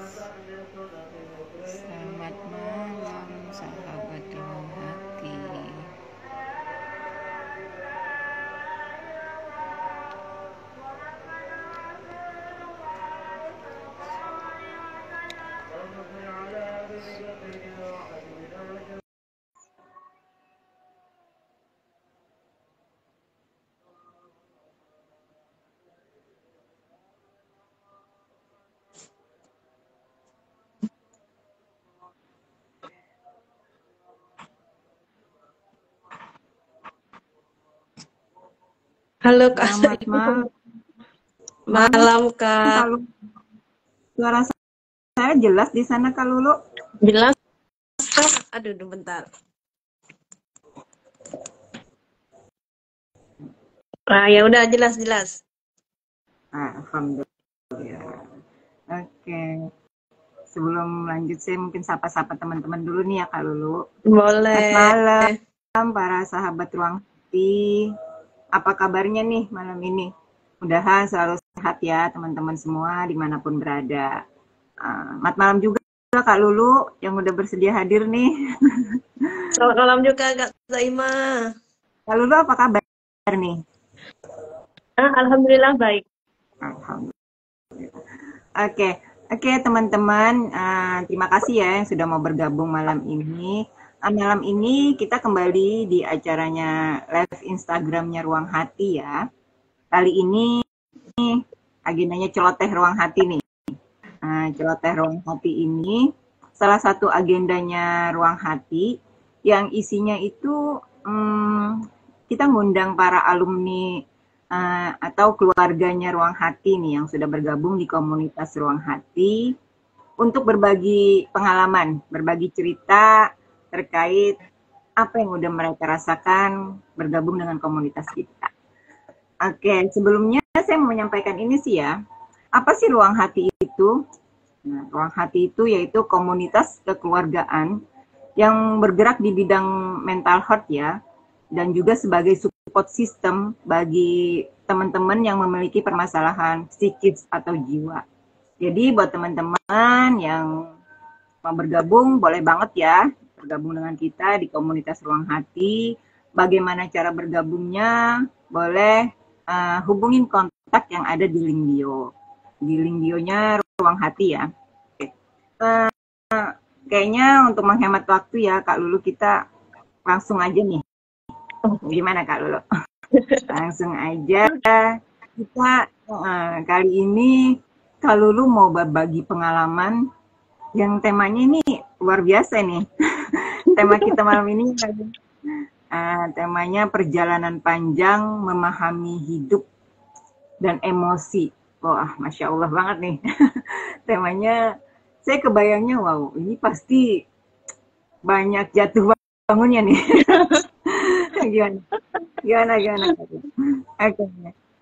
Selamat malam, sahabat ruang hati. Halo Kak. Selamat malam. Malam Kak. Kalau suara saya jelas di sana Kak Lulu? Jelas Kak. Aduh, bentar. Ya udah jelas. Alhamdulillah. Oke. Sebelum lanjut saya mungkin sapa-sapa teman-teman dulu nih ya Kak Lulu. Boleh. Selamat malam para sahabat ruang hati. Apa kabarnya nih malam ini? Mudahan selalu sehat ya teman-teman semua dimanapun berada. Selamat malam juga Kak Lulu yang udah bersedia hadir nih. Selamat malam juga Kak Zaima. Kak Lulu apa kabar nih? Alhamdulillah baik. Alhamdulillah. Oke teman-teman, terima kasih ya yang sudah mau bergabung malam ini. Malam ini kita kembali di acaranya live Instagramnya Ruang Hati ya. Kali ini agendanya celoteh Ruang Hati nih. Celoteh Ruang Hati ini salah satu agendanya Ruang Hati yang isinya itu kita ngundang para alumni atau keluarganya Ruang Hati nih yang sudah bergabung di komunitas Ruang Hati untuk berbagi pengalaman, berbagi cerita terkait apa yang udah mereka rasakan bergabung dengan komunitas kita. Oke, sebelumnya saya mau menyampaikan ini sih ya. Apa sih Ruang Hati itu? Nah, Ruang Hati itu yaitu komunitas kekeluargaan yang bergerak di bidang mental health ya, dan juga sebagai support system bagi teman-teman yang memiliki permasalahan psikis atau jiwa. Jadi buat teman-teman yang mau bergabung, boleh banget ya bergabung dengan kita di komunitas Ruang Hati. Bagaimana cara bergabungnya? Boleh hubungin kontak yang ada di link bio. Di link bionya Ruang Hati ya. Oke. Kayaknya untuk menghemat waktu ya Kak Lulu, kita langsung aja nih. Gimana Kak Lulu? Langsung aja kita kali ini Kak Lulu mau berbagi pengalaman yang temanya ini luar biasa nih. Tema kita malam ini temanya perjalanan panjang memahami hidup dan emosi. Wah, Masya Allah banget nih. Temanya saya kebayangnya, wow, ini pasti banyak jatuh bangunnya nih. Gimana?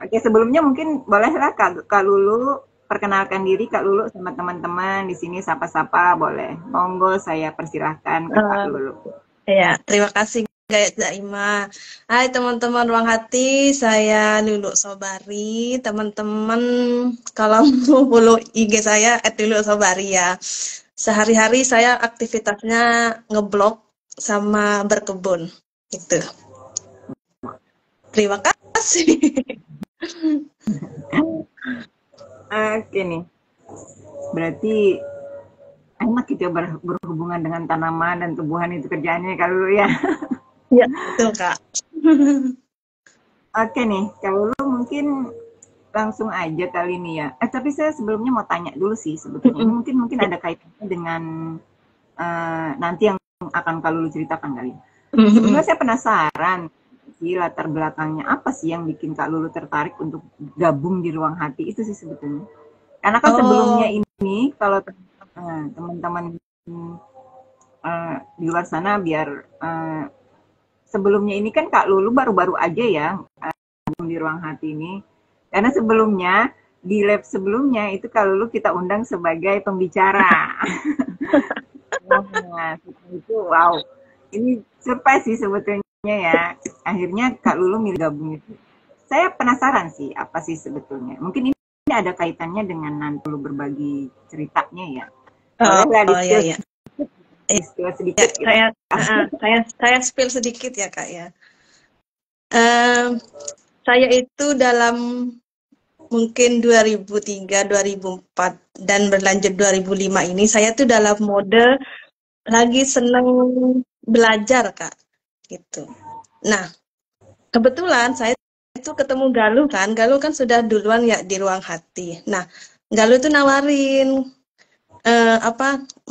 Oke, sebelumnya mungkin bolehlah Kak Lulu perkenalkan diri Kak Lulu sama teman-teman di sini, sapa-sapa boleh. Monggo saya persilahkan ke Kak Lulu. Ya, terima kasih Kak Zaima. Hai teman-teman Ruang Hati, saya Lulu Sobari. Teman-teman kalau mau follow IG saya @lulusobari ya. Sehari-hari saya aktivitasnya ngeblog sama berkebun gitu. Terima kasih. Oke nih, berarti enak gitu ya berhubungan dengan tanaman dan tumbuhan, itu kerjaannya Kak Lulu ya. Ya, betul Kak. Oke nih, Kak Lulu mungkin langsung aja kali ini ya. Tapi saya sebelumnya mau tanya dulu sih sebetulnya. Ini mungkin ada kaitannya dengan nanti yang akan Kak Lulu ceritakan kali. Sebenarnya saya penasaran sih latar belakangnya apa sih yang bikin Kak Lulu tertarik untuk gabung di Ruang Hati itu sih sebetulnya. Karena kan sebelumnya ini kalau teman-teman di luar sana biar sebelumnya ini kan Kak Lulu baru-baru aja ya di Ruang Hati ini. Karena sebelumnya di lab sebelumnya itu Kak Lulu kita undang sebagai pembicara. Nah, itu wow. Ini surprise sih sebetulnya ya. Akhirnya Kak Lulu milih gabung itu. Saya penasaran sih apa sih sebetulnya. Mungkin ini ada kaitannya dengan nanti lu berbagi ceritanya ya. Bolehlah Oh iya iya. di-spill sedikit gitu. Saya spill sedikit ya Kak ya. Saya itu dalam mungkin 2003, 2004 dan berlanjut 2005 ini saya tuh dalam mode lagi seneng belajar Kak gitu. Nah, kebetulan saya itu ketemu Galuh kan sudah duluan ya di Ruang Hati. Nah, Galuh tuh nawarin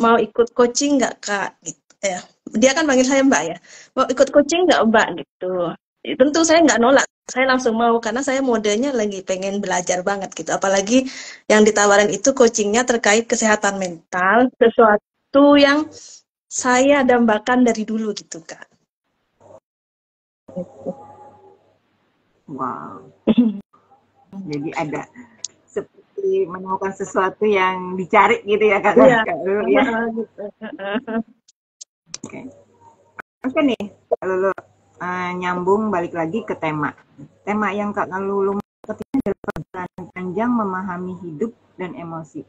mau ikut coaching nggak Kak gitu ya. Dia kan panggil saya Mbak ya. Mau ikut coaching nggak Mbak gitu. Tentu saya nggak nolak. Saya langsung mau karena saya modenya lagi pengen belajar banget gitu. Apalagi yang ditawarin itu coachingnya terkait kesehatan mental, sesuatu yang saya dambakan dari dulu gitu Kak. Wow. Jadi ada seperti menemukan sesuatu yang dicari gitu ya Kak. Iya. Ya. Oke nih, kalau lu nyambung balik lagi ke tema yang Kak Lulu ketika adalah perjalanan panjang memahami hidup dan emosi.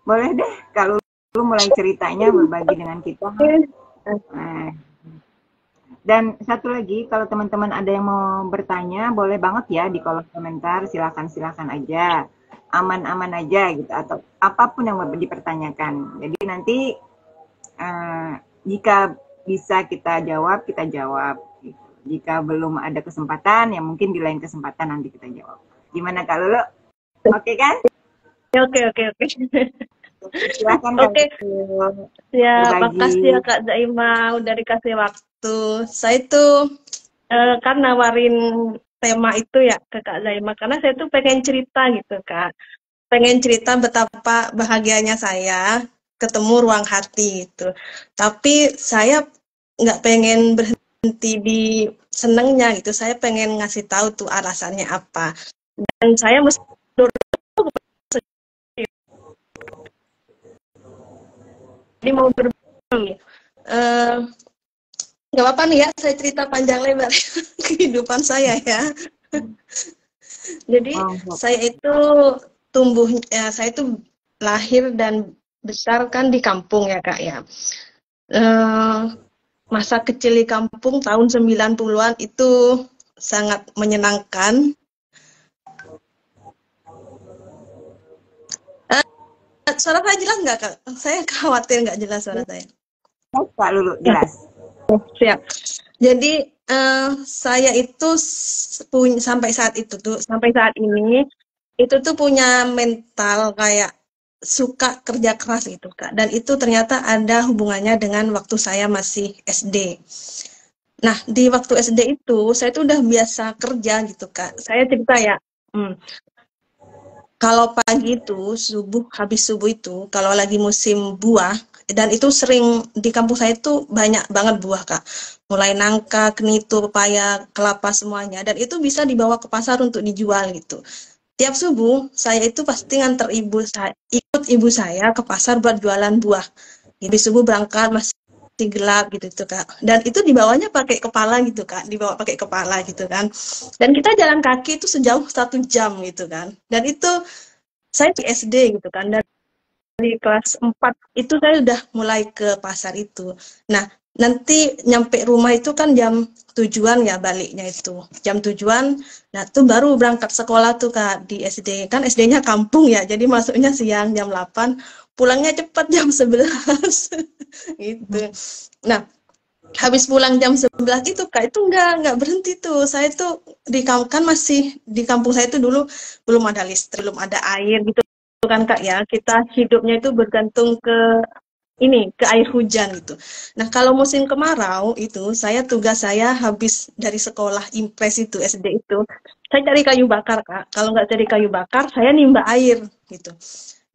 Boleh deh kalau lu mulai ceritanya berbagi dengan kita. Dan satu lagi, kalau teman-teman ada yang mau bertanya, boleh banget ya di kolom komentar, silakan aja, aman-aman aja gitu, atau apapun yang mau dipertanyakan. Jadi nanti jika bisa kita jawab. Gitu. Jika belum ada kesempatan, ya mungkin di lain kesempatan nanti kita jawab. Gimana Kak Lulu? Oke kan? Oke. Silakan Oke. Ya, berbagi. makasih ya Kak Zaima udah dikasih waktu. Saya itu kan nawarin tema itu ya ke Kak Zaima karena saya tuh pengen cerita gitu Kak. Pengen cerita betapa bahagianya saya ketemu Ruang Hati gitu. Tapi saya nggak pengen berhenti di senengnya gitu. Saya pengen ngasih tahu tuh alasannya apa. Dan saya mesti jadi mau berbagi. Nggak apa-apa nih ya, saya cerita panjang lebar kehidupan saya ya. Jadi saya itu saya itu lahir dan besar kan di kampung ya Kak ya. Masa kecil di kampung tahun 90-an itu sangat menyenangkan. Suara saya jelas nggak Kak? Saya khawatir nggak jelas suara saya. Kak Lulu, jelas. Siap. Jadi saya itu sampai saat ini itu tuh punya mental kayak suka kerja keras gitu Kak. Dan itu ternyata ada hubungannya dengan waktu saya masih SD. Nah, di waktu SD itu saya tuh udah biasa kerja gitu Kak. Saya cerita ya. Kalau pagi itu habis subuh itu kalau lagi musim buah dan itu sering di kampung saya itu banyak banget buah Kak. Mulai nangka, kenitu, pepaya, kelapa semuanya dan itu bisa dibawa ke pasar untuk dijual gitu. Tiap subuh saya itu pasti nganter ikut ibu saya ke pasar buat jualan buah. Jadi subuh berangkat masih gelap gitu tuh Kak. Dan itu dibawanya pakai kepala gitu Kak, dibawa pakai kepala gitu kan. Dan kita jalan kaki itu sejauh 1 jam gitu kan. Dan itu saya di SD gitu kan. Dari kelas 4 itu saya udah mulai ke pasar itu. Nah, nanti nyampe rumah itu kan jam 7-an ya baliknya itu. Jam 7-an, nah tuh baru berangkat sekolah tuh Kak di SD. Kan SD-nya kampung ya, jadi masuknya siang jam 8, pulangnya cepat jam 11. Gitu. Nah, habis pulang jam 11 itu Kak, itu nggak berhenti tuh. Saya tuh kan masih di kampung saya itu dulu belum ada listrik, belum ada air gitu kan Kak ya. Kita hidupnya itu bergantung ke air hujan gitu. Nah, kalau musim kemarau itu tugas saya habis dari sekolah impres itu SD itu, saya cari kayu bakar Kak. Kalau nggak cari kayu bakar, saya nimba air gitu.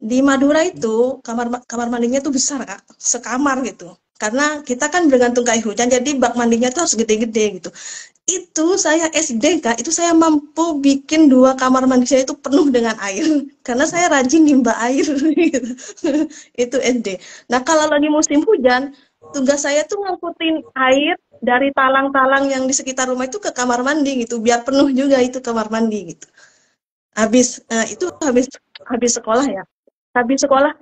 Di Madura itu kamar mandinya tuh besar Kak, sekamar gitu. Karena kita kan bergantung ke air hujan, jadi bak mandinya tuh harus gede-gede gitu. Itu saya SD Kak, itu saya mampu bikin 2 kamar mandi saya itu penuh dengan air. Karena saya rajin nimba air gitu. Itu SD. Nah kalau lagi musim hujan, tugas saya tuh ngangkutin air dari talang-talang yang di sekitar rumah itu ke kamar mandi gitu, biar penuh juga itu kamar mandi gitu. Habis habis sekolah ya. Habis sekolah,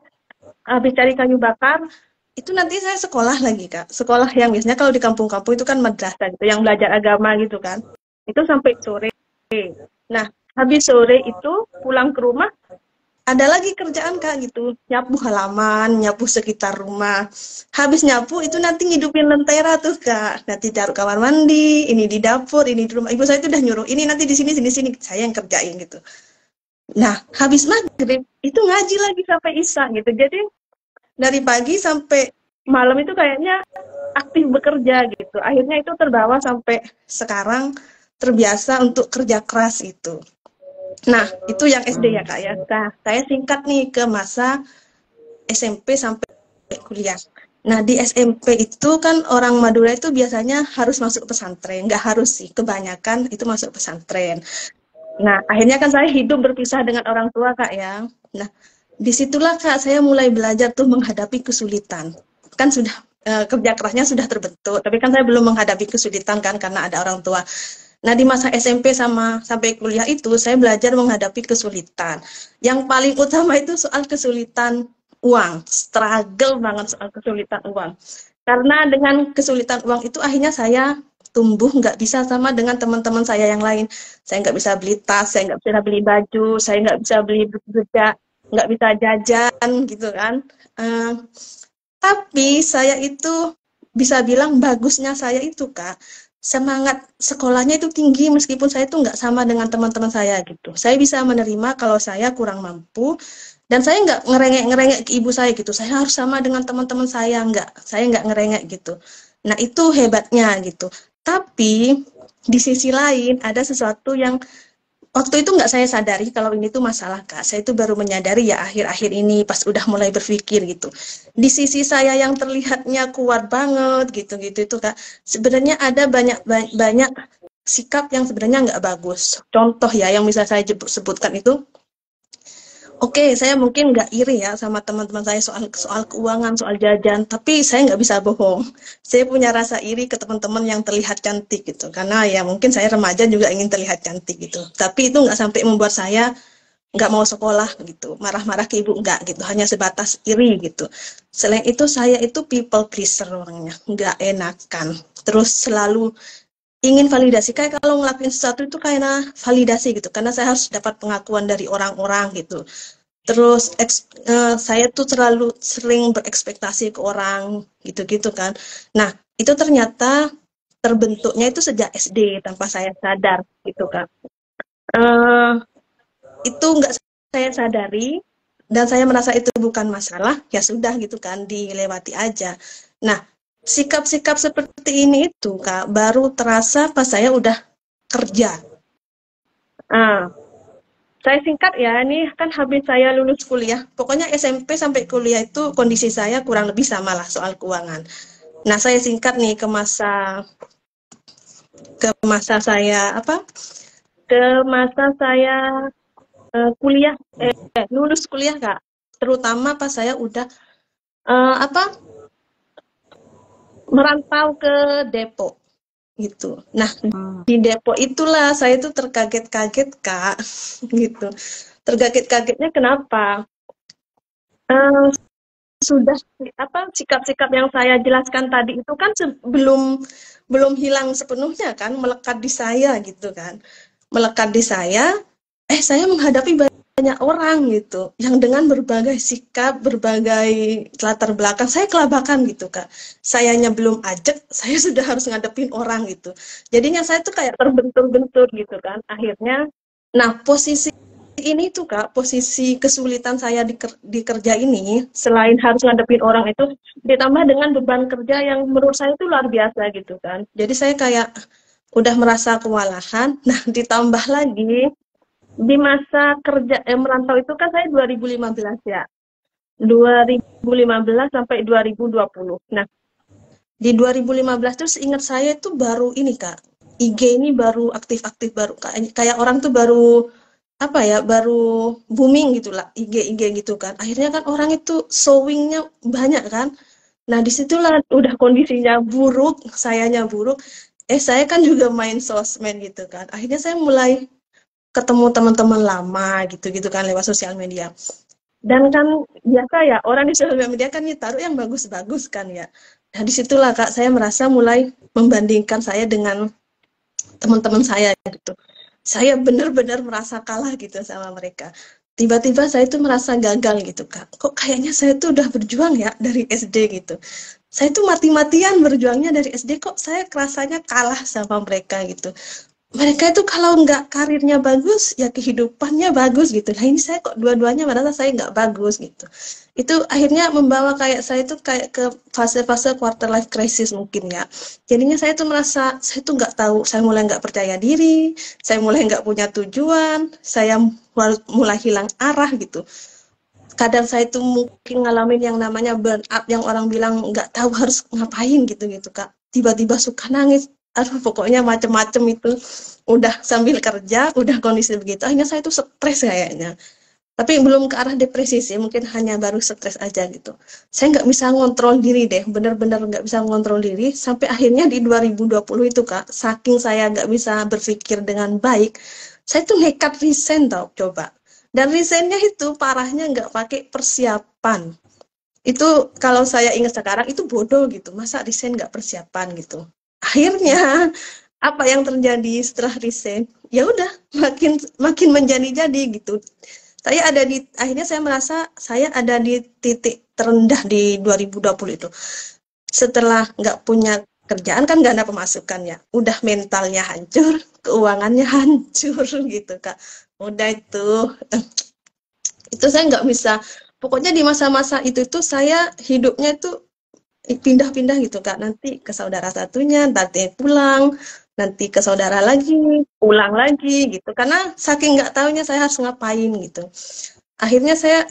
habis cari kayu bakar, itu nanti saya sekolah lagi, Kak. Sekolah yang biasanya kalau di kampung-kampung itu kan madrasah gitu, yang belajar agama gitu kan. Itu sampai sore. Nah, habis sore itu pulang ke rumah, ada lagi kerjaan Kak gitu, nyapu halaman, nyapu sekitar rumah. Habis nyapu itu nanti ngidupin lentera tuh Kak. Nanti taruh kamar mandi, ini di dapur, ini di rumah. Ibu saya itu udah nyuruh, ini nanti di sini, sini, sini. Saya yang kerjain gitu. Nah, habis maghrib itu ngaji lagi sampai isya gitu. Jadi dari pagi sampai malam itu kayaknya aktif bekerja gitu. Akhirnya itu terbawa sampai sekarang terbiasa untuk kerja keras itu. Nah, itu yang SD ya Kak ya. Nah, saya singkat nih ke masa SMP sampai kuliah. Nah, di SMP itu kan orang Madura itu biasanya harus masuk pesantren. Nggak harus sih, kebanyakan itu masuk pesantren. Nah, akhirnya kan saya hidup berpisah dengan orang tua Kak ya. Nah, disitulah Kak saya mulai belajar tuh menghadapi kesulitan. Kan sudah kerja kerasnya sudah terbentuk, tapi kan saya belum menghadapi kesulitan kan karena ada orang tua. Nah, di masa SMP sama sampai kuliah itu saya belajar menghadapi kesulitan. Yang paling utama itu soal kesulitan uang, struggle banget soal kesulitan uang. Karena dengan kesulitan uang itu akhirnya saya tumbuh nggak bisa sama dengan teman-teman saya yang lain. Saya nggak bisa beli tas, saya nggak bisa beli baju, saya nggak bisa beli beca, nggak bisa jajan gitu kan. Eh, tapi saya itu bisa bilang bagusnya saya itu Kak, semangat sekolahnya itu tinggi meskipun saya itu nggak sama dengan teman-teman saya gitu. Saya bisa menerima kalau saya kurang mampu dan saya nggak ngerengek-ngerengek ke ibu saya gitu. Saya harus sama dengan teman-teman saya nggak ngerengek gitu. Nah itu hebatnya gitu. Tapi di sisi lain ada sesuatu yang waktu itu nggak saya sadari kalau ini tuh masalah Kak. Saya itu baru menyadari ya akhir-akhir ini pas udah mulai berpikir gitu. Di sisi saya yang terlihatnya kuat banget gitu-gitu itu Kak. Sebenarnya ada banyak sikap yang sebenarnya nggak bagus. Contoh ya yang bisa saya sebutkan itu, oke, saya mungkin nggak iri ya sama teman-teman saya soal keuangan, soal jajan, tapi saya nggak bisa bohong. Saya punya rasa iri ke teman-teman yang terlihat cantik gitu, karena ya mungkin saya remaja juga ingin terlihat cantik gitu. Tapi itu nggak sampai membuat saya nggak mau sekolah gitu, marah-marah ke ibu nggak gitu, hanya sebatas iri gitu. Selain itu saya itu people pleaser orangnya, nggak enakan, terus selalu ingin validasi kayak kalau ngelakuin sesuatu itu karena validasi gitu, karena saya harus dapat pengakuan dari orang-orang gitu. Terus saya tuh terlalu sering berekspektasi ke orang gitu-gitu kan. Nah, itu ternyata terbentuknya itu sejak SD tanpa saya sadar gitu kan. Itu nggak saya sadari dan saya merasa itu bukan masalah, ya sudah gitu kan, dilewati aja. Nah, sikap-sikap seperti ini itu Kak baru terasa pas saya udah kerja. Saya singkat ya, ini kan habis saya lulus kuliah. Pokoknya SMP sampai kuliah itu kondisi saya kurang lebih sama lah soal keuangan. Nah, saya singkat nih ke masa saya apa? Ke masa saya kuliah lulus kuliah Kak. Terutama pas saya udah apa? Merantau ke Depok gitu. Nah, di Depok itulah saya tuh terkaget-kaget Kak gitu. Terkaget-kagetnya kenapa? Sudah apa sikap-sikap yang saya jelaskan tadi itu kan belum hilang sepenuhnya kan, melekat di saya gitu kan. Melekat di saya, saya menghadapi banyak orang gitu yang dengan berbagai sikap, berbagai latar belakang saya kelabakan gitu Kak. Sayanya belum ajak, saya sudah harus ngadepin orang gitu. Jadinya saya tuh kayak terbentur-bentur gitu kan. Akhirnya nah posisi ini tuh Kak, posisi kesulitan saya di kerja ini, selain harus ngadepin orang itu, ditambah dengan beban kerja yang menurut saya itu luar biasa gitu kan. Jadi saya kayak udah merasa kewalahan. Nah, ditambah lagi di masa kerja merantau itu kan saya 2015 ya. 2015 sampai 2020. Nah, di 2015 tuh seingat saya itu baru ini Kak. IG ini baru aktif-aktif baru kayak orang tuh baru apa ya, baru booming gitulah IG gitu kan. Akhirnya kan orang itu showingnya banyak kan. Nah, disitulah udah kondisinya buruk, sayanya buruk. Saya kan juga main sosmed gitu kan. Akhirnya saya mulai ketemu teman-teman lama gitu-gitu kan lewat sosial media. Dan kan biasa ya orang di sosial media kan taruh yang bagus-bagus kan ya. Nah disitulah Kak saya merasa mulai membandingkan saya dengan teman-teman saya gitu. Saya benar-benar merasa kalah gitu sama mereka. Tiba-tiba saya tuh merasa gagal gitu Kak. Kok kayaknya saya tuh udah berjuang ya dari SD gitu. Saya tuh mati-matian berjuangnya dari SD, kok saya kerasanya kalah sama mereka gitu. Mereka itu kalau nggak karirnya bagus, ya kehidupannya bagus gitu. Nah ini saya kok dua-duanya merasa saya nggak bagus gitu. Itu akhirnya membawa kayak saya tuh kayak ke fase-fase quarter life crisis mungkin ya. Jadinya saya tuh merasa, saya tuh nggak tahu, saya mulai nggak percaya diri, saya mulai nggak punya tujuan, saya mulai hilang arah gitu. Kadang saya tuh mungkin ngalamin yang namanya burnout, yang orang bilang nggak tahu harus ngapain gitu Kak. Tiba-tiba suka nangis, aduh pokoknya macem-macem itu. Udah sambil kerja, udah kondisi begitu, akhirnya saya tuh stres kayaknya. Tapi belum ke arah depresi sih, mungkin hanya baru stres aja gitu. Saya nggak bisa ngontrol diri deh, bener-bener nggak bisa ngontrol diri, sampai akhirnya di 2020 itu Kak, saking saya nggak bisa berpikir dengan baik, saya tuh nekat resign tau, coba. Dan resignnya itu parahnya nggak pakai persiapan. Itu kalau saya ingat sekarang itu bodoh gitu. Masa resign nggak persiapan gitu. Akhirnya apa yang terjadi setelah resign? Ya udah makin menjadi-jadi gitu. Akhirnya saya merasa saya ada di titik terendah di 2020 itu. Setelah nggak punya kerjaan kan nggak ada pemasukan ya. Udah mentalnya hancur, keuangannya hancur gitu Kak. Udah itu saya nggak bisa, pokoknya di masa-masa itu saya hidupnya itu pindah-pindah gitu Kak, nanti ke saudara satunya, nanti pulang, nanti ke saudara lagi, pulang lagi gitu, karena saking nggak tahunya saya harus ngapain gitu. Akhirnya saya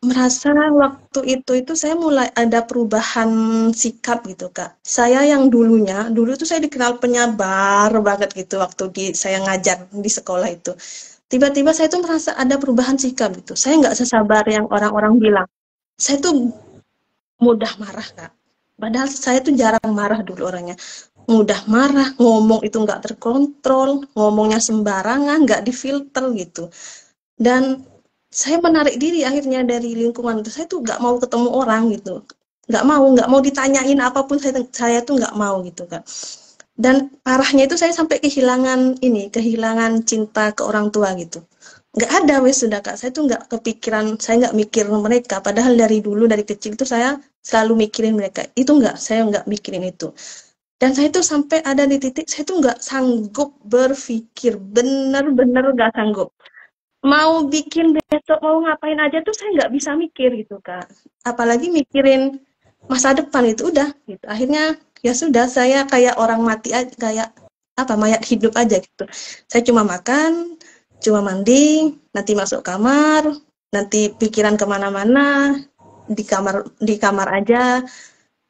merasa waktu itu saya mulai ada perubahan sikap gitu Kak. Saya yang dulu tuh saya dikenal penyabar banget gitu waktu saya ngajar di sekolah itu. Tiba-tiba saya tuh merasa ada perubahan sikap gitu. Saya nggak sesabar yang orang-orang bilang. Saya tuh mudah marah Kak. Padahal saya tuh jarang marah dulu orangnya. Mudah marah, ngomong itu nggak terkontrol, ngomongnya sembarangan, nggak difilter gitu. Dan saya menarik diri akhirnya dari lingkungan itu. Saya tuh nggak mau ketemu orang gitu. Nggak mau ditanyain apapun, saya tuh nggak mau gitu Kak. Dan parahnya itu saya sampai kehilangan cinta ke orang tua gitu. Nggak ada wes sudah Kak, saya tuh nggak kepikiran, saya nggak mikir mereka. Padahal dari dulu, dari kecil itu saya selalu mikirin mereka. Saya nggak mikirin itu. Dan saya tuh sampai ada di titik, saya tuh nggak sanggup berpikir, bener-bener nggak sanggup. Mau bikin besok, mau ngapain aja tuh saya nggak bisa mikir gitu Kak. Apalagi mikirin masa depan itu udah gitu. Akhirnya ya sudah, saya kayak orang mati aja, kayak mayat hidup aja gitu. Saya cuma makan, cuma mandi, nanti masuk kamar, nanti pikiran kemana-mana, di kamar aja.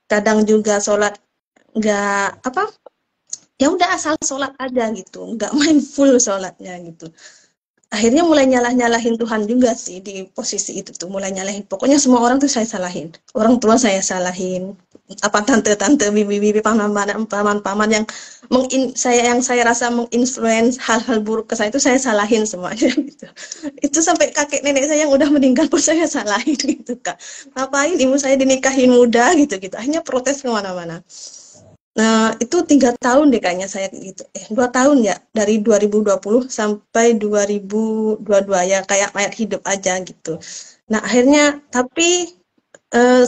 Kadang juga sholat nggak ya udah asal sholat aja gitu, nggak mindful sholatnya gitu. Akhirnya mulai nyalahin Tuhan juga sih di posisi itu tuh, mulai nyalahin. Pokoknya semua orang tuh saya salahin. Orang tua saya salahin, tante-tante, bibi-bibi, paman-paman yang saya rasa menginfluence hal-hal buruk ke saya itu saya salahin semuanya gitu. Itu sampai kakek nenek saya yang udah meninggal pun saya salahin gitu Kak. Ngapain ibu saya dinikahin muda gitu. Akhirnya protes kemana-mana. Nah, itu 3 tahun deh kayaknya saya gitu. 2 tahun ya, dari 2020 sampai 2022 ya, kayak mayat hidup aja gitu. Nah, akhirnya tapi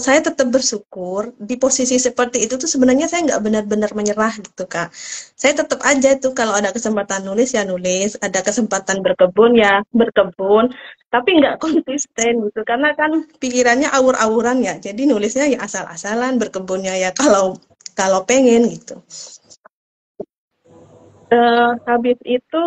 saya tetap bersyukur di posisi seperti itu tuh sebenarnya saya nggak benar-benar menyerah gitu Kak. Saya tetap aja tuh kalau ada kesempatan nulis ya nulis, ada kesempatan berkebun ya berkebun, tapi nggak konsisten gitu karena kan pikirannya awur-awuran ya. Jadi nulisnya ya asal-asalan, berkebunnya ya kalau pengen gitu. Habis itu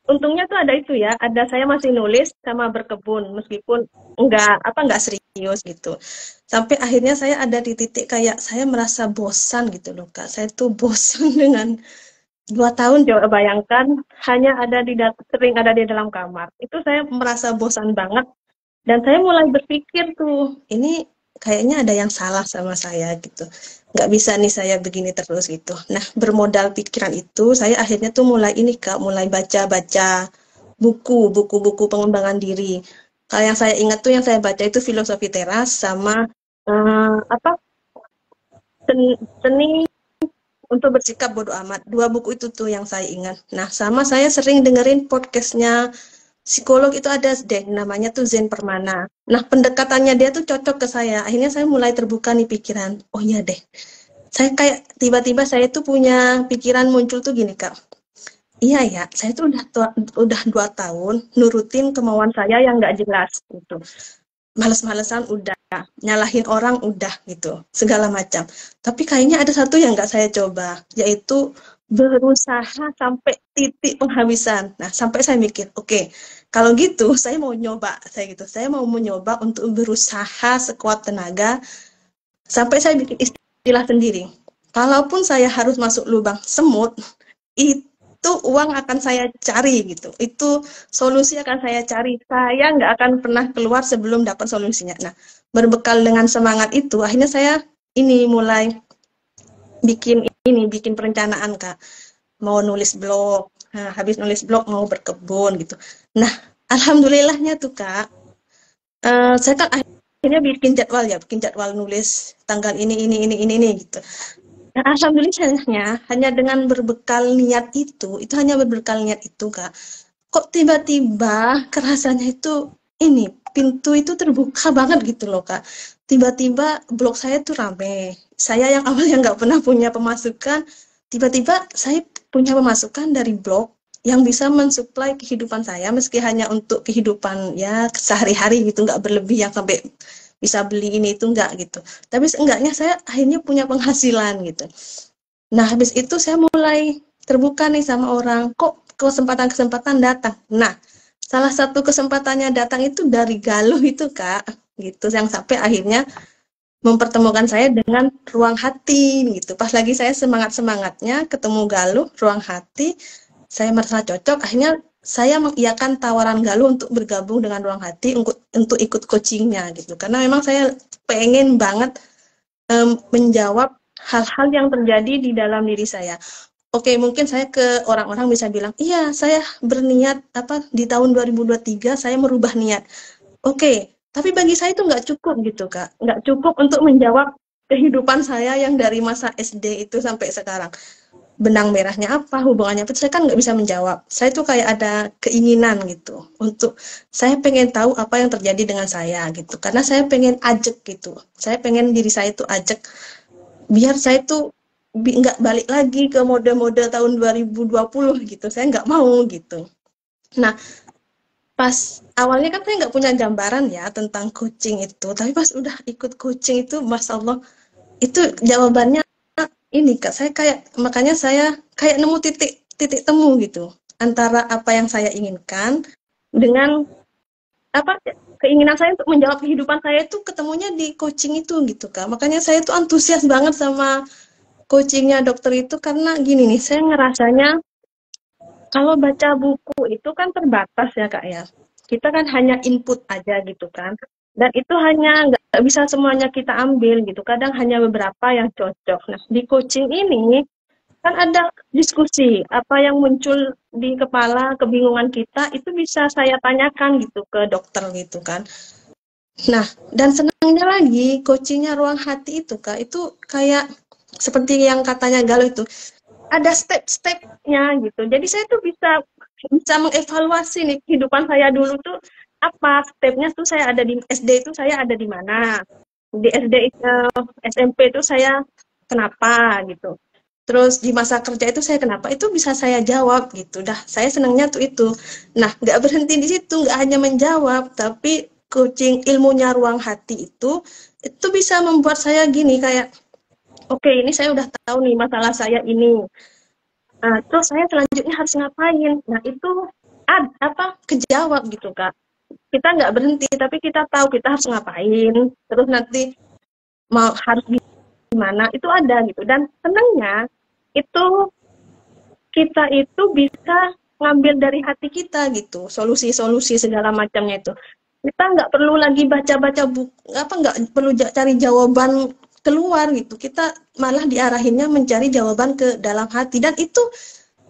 untungnya tuh ada itu ya, ada saya masih nulis sama berkebun meskipun nggak serius gitu. Sampai akhirnya saya ada di titik kayak saya merasa bosan gitu loh Kak. Saya tuh bosan dengan 2 tahun, coba bayangkan hanya sering ada di dalam kamar. Itu saya merasa bosan banget dan saya mulai berpikir tuh, ini kayaknya ada yang salah sama saya gitu. Nggak bisa nih saya begini terus gitu. Nah, bermodal pikiran itu, saya akhirnya tuh mulai Kak, mulai baca-baca buku pengembangan diri. Kalau yang saya ingat tuh yang saya baca itu Filosofi Teras sama apa seni untuk bersikap bodoh amat. Dua buku itu tuh yang saya ingat. Nah, sama saya sering dengerin podcastnya psikolog itu ada deh, namanya tuh Zen Permana. Nah, pendekatannya dia tuh cocok ke saya. Akhirnya saya mulai terbuka nih pikiran. Oh iya deh. Saya kayak tiba-tiba saya tuh punya pikiran muncul tuh gini, Kak. Iya ya, saya tuh udah 2 tahun nurutin kemauan saya yang nggak jelas gitu. Males-malesan udah, nyalahin orang udah gitu, segala macam. Tapi kayaknya ada satu yang nggak saya coba, yaitu berusaha sampai titik penghabisan. Nah, sampai saya mikir, oke, kalau gitu saya mau nyoba, saya mau mencoba untuk berusaha sekuat tenaga sampai saya bikin istilah sendiri. Kalaupun saya harus masuk lubang semut, itu uang akan saya cari gitu. Itu solusi akan saya cari. Saya nggak akan pernah keluar sebelum dapat solusinya. Nah, berbekal dengan semangat itu, akhirnya saya ini mulai bikin perencanaan, Kak. Mau nulis blog. Nah, habis nulis blog mau berkebun gitu. Nah, alhamdulillahnya tuh, Kak. Saya kan akhirnya bikin jadwal nulis tanggal ini gitu. Nah, alhamdulillahnya hanya dengan berbekal niat itu hanya berbekal niat itu, Kak. Kok tiba-tiba kerasanya itu ini pintu itu terbuka banget gitu loh, Kak. Tiba-tiba blog saya tuh rame. Saya yang awalnya nggak pernah punya pemasukan, tiba-tiba saya punya pemasukan dari blog yang bisa mensuplai kehidupan saya meski hanya untuk kehidupan ya sehari-hari gitu, nggak berlebih yang sampai bisa beli ini itu enggak gitu. Tapi seenggaknya saya akhirnya punya penghasilan gitu. Nah, habis itu saya mulai terbuka nih sama orang, kok kesempatan-kesempatan datang. Nah, salah satu kesempatannya datang itu dari Galuh itu, Kak, gitu. Yang sampai akhirnya mempertemukan saya dengan Ruang Hati gitu. Pas lagi saya semangat-semangatnya ketemu Galuh, Ruang Hati, saya merasa cocok, akhirnya saya mengiyakan tawaran Galuh untuk bergabung dengan Ruang Hati untuk ikut coachingnya gitu. Karena memang saya pengen banget menjawab hal-hal yang terjadi di dalam diri saya. Oke, mungkin saya ke orang-orang bisa bilang, iya saya berniat di tahun 2023 saya merubah niat. Oke, tapi bagi saya itu nggak cukup gitu, Kak. Nggak cukup untuk menjawab kehidupan saya yang dari masa SD itu sampai sekarang. Benang merahnya apa, hubungannya apa, saya kan nggak bisa menjawab. Saya tuh kayak ada keinginan gitu, untuk saya pengen tahu apa yang terjadi dengan saya gitu, karena saya pengen ajak gitu, saya pengen diri saya tuh ajak, biar saya tuh nggak balik lagi ke mode-mode tahun 2020 gitu, saya nggak mau gitu. Nah, pas awalnya kan saya nggak punya gambaran ya tentang coaching itu, tapi pas udah ikut coaching itu, Masya Allah, itu jawabannya ini, Kak, makanya saya kayak nemu titik temu gitu antara apa yang saya inginkan dengan keinginan saya untuk menjawab kehidupan saya itu ketemunya di coaching itu gitu, Kak. Makanya saya tuh antusias banget sama coachingnya dokter itu, karena gini nih, saya ngerasanya kalau baca buku itu kan terbatas ya, Kak ya. Kita kan hanya input aja gitu kan. Dan itu hanya nggak bisa semuanya kita ambil gitu. Kadang hanya beberapa yang cocok. Nah, di coaching ini kan ada diskusi. Apa yang muncul di kepala, kebingungan kita, itu bisa saya tanyakan gitu ke dokter gitu kan. Nah, dan senangnya lagi, coachingnya Ruang Hati itu, Kak, itu kayak seperti yang katanya Galuh itu, ada step-stepnya gitu. Jadi saya tuh bisa mengevaluasi nih kehidupan saya dulu tuh apa stepnya tuh, saya ada di SD itu saya ada di mana, di SD SMP itu saya kenapa gitu, terus di masa kerja itu saya kenapa, itu bisa saya jawab gitu. Dah saya senangnya tuh itu. Nah, nggak berhenti di situ, nggak hanya menjawab, tapi coaching ilmunya Ruang Hati itu bisa membuat saya gini kayak, oke, ini saya udah tahu nih masalah saya ini. Nah, terus saya selanjutnya harus ngapain? Nah, itu kejawab gitu, Kak. Kita nggak berhenti, tapi kita tahu kita harus ngapain. Terus nanti harus gimana, itu ada gitu. Dan senangnya itu kita itu bisa ngambil dari hati kita gitu, solusi-solusi segala macamnya itu. Kita nggak perlu lagi baca-baca buku, nggak perlu cari jawaban keluar gitu, kita malah diarahinnya mencari jawaban ke dalam hati, dan itu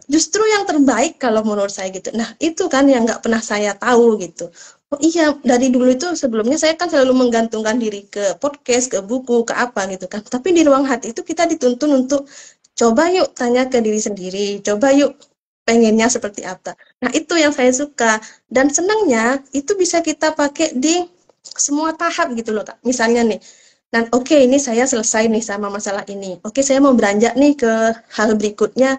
justru yang terbaik kalau menurut saya gitu. Nah itu kan yang nggak pernah saya tahu gitu. Oh iya, dari dulu itu sebelumnya saya kan selalu menggantungkan diri ke podcast, ke buku, ke apa gitu kan. Tapi di ruang hati itu kita dituntun untuk coba yuk tanya ke diri sendiri, coba yuk pengennya seperti apa. Nah itu yang saya suka. Dan senangnya itu bisa kita pakai di semua tahap gitu loh Kak. Misalnya nih, dan oke ini saya selesai nih sama masalah ini. Oke saya mau beranjak nih ke hal berikutnya.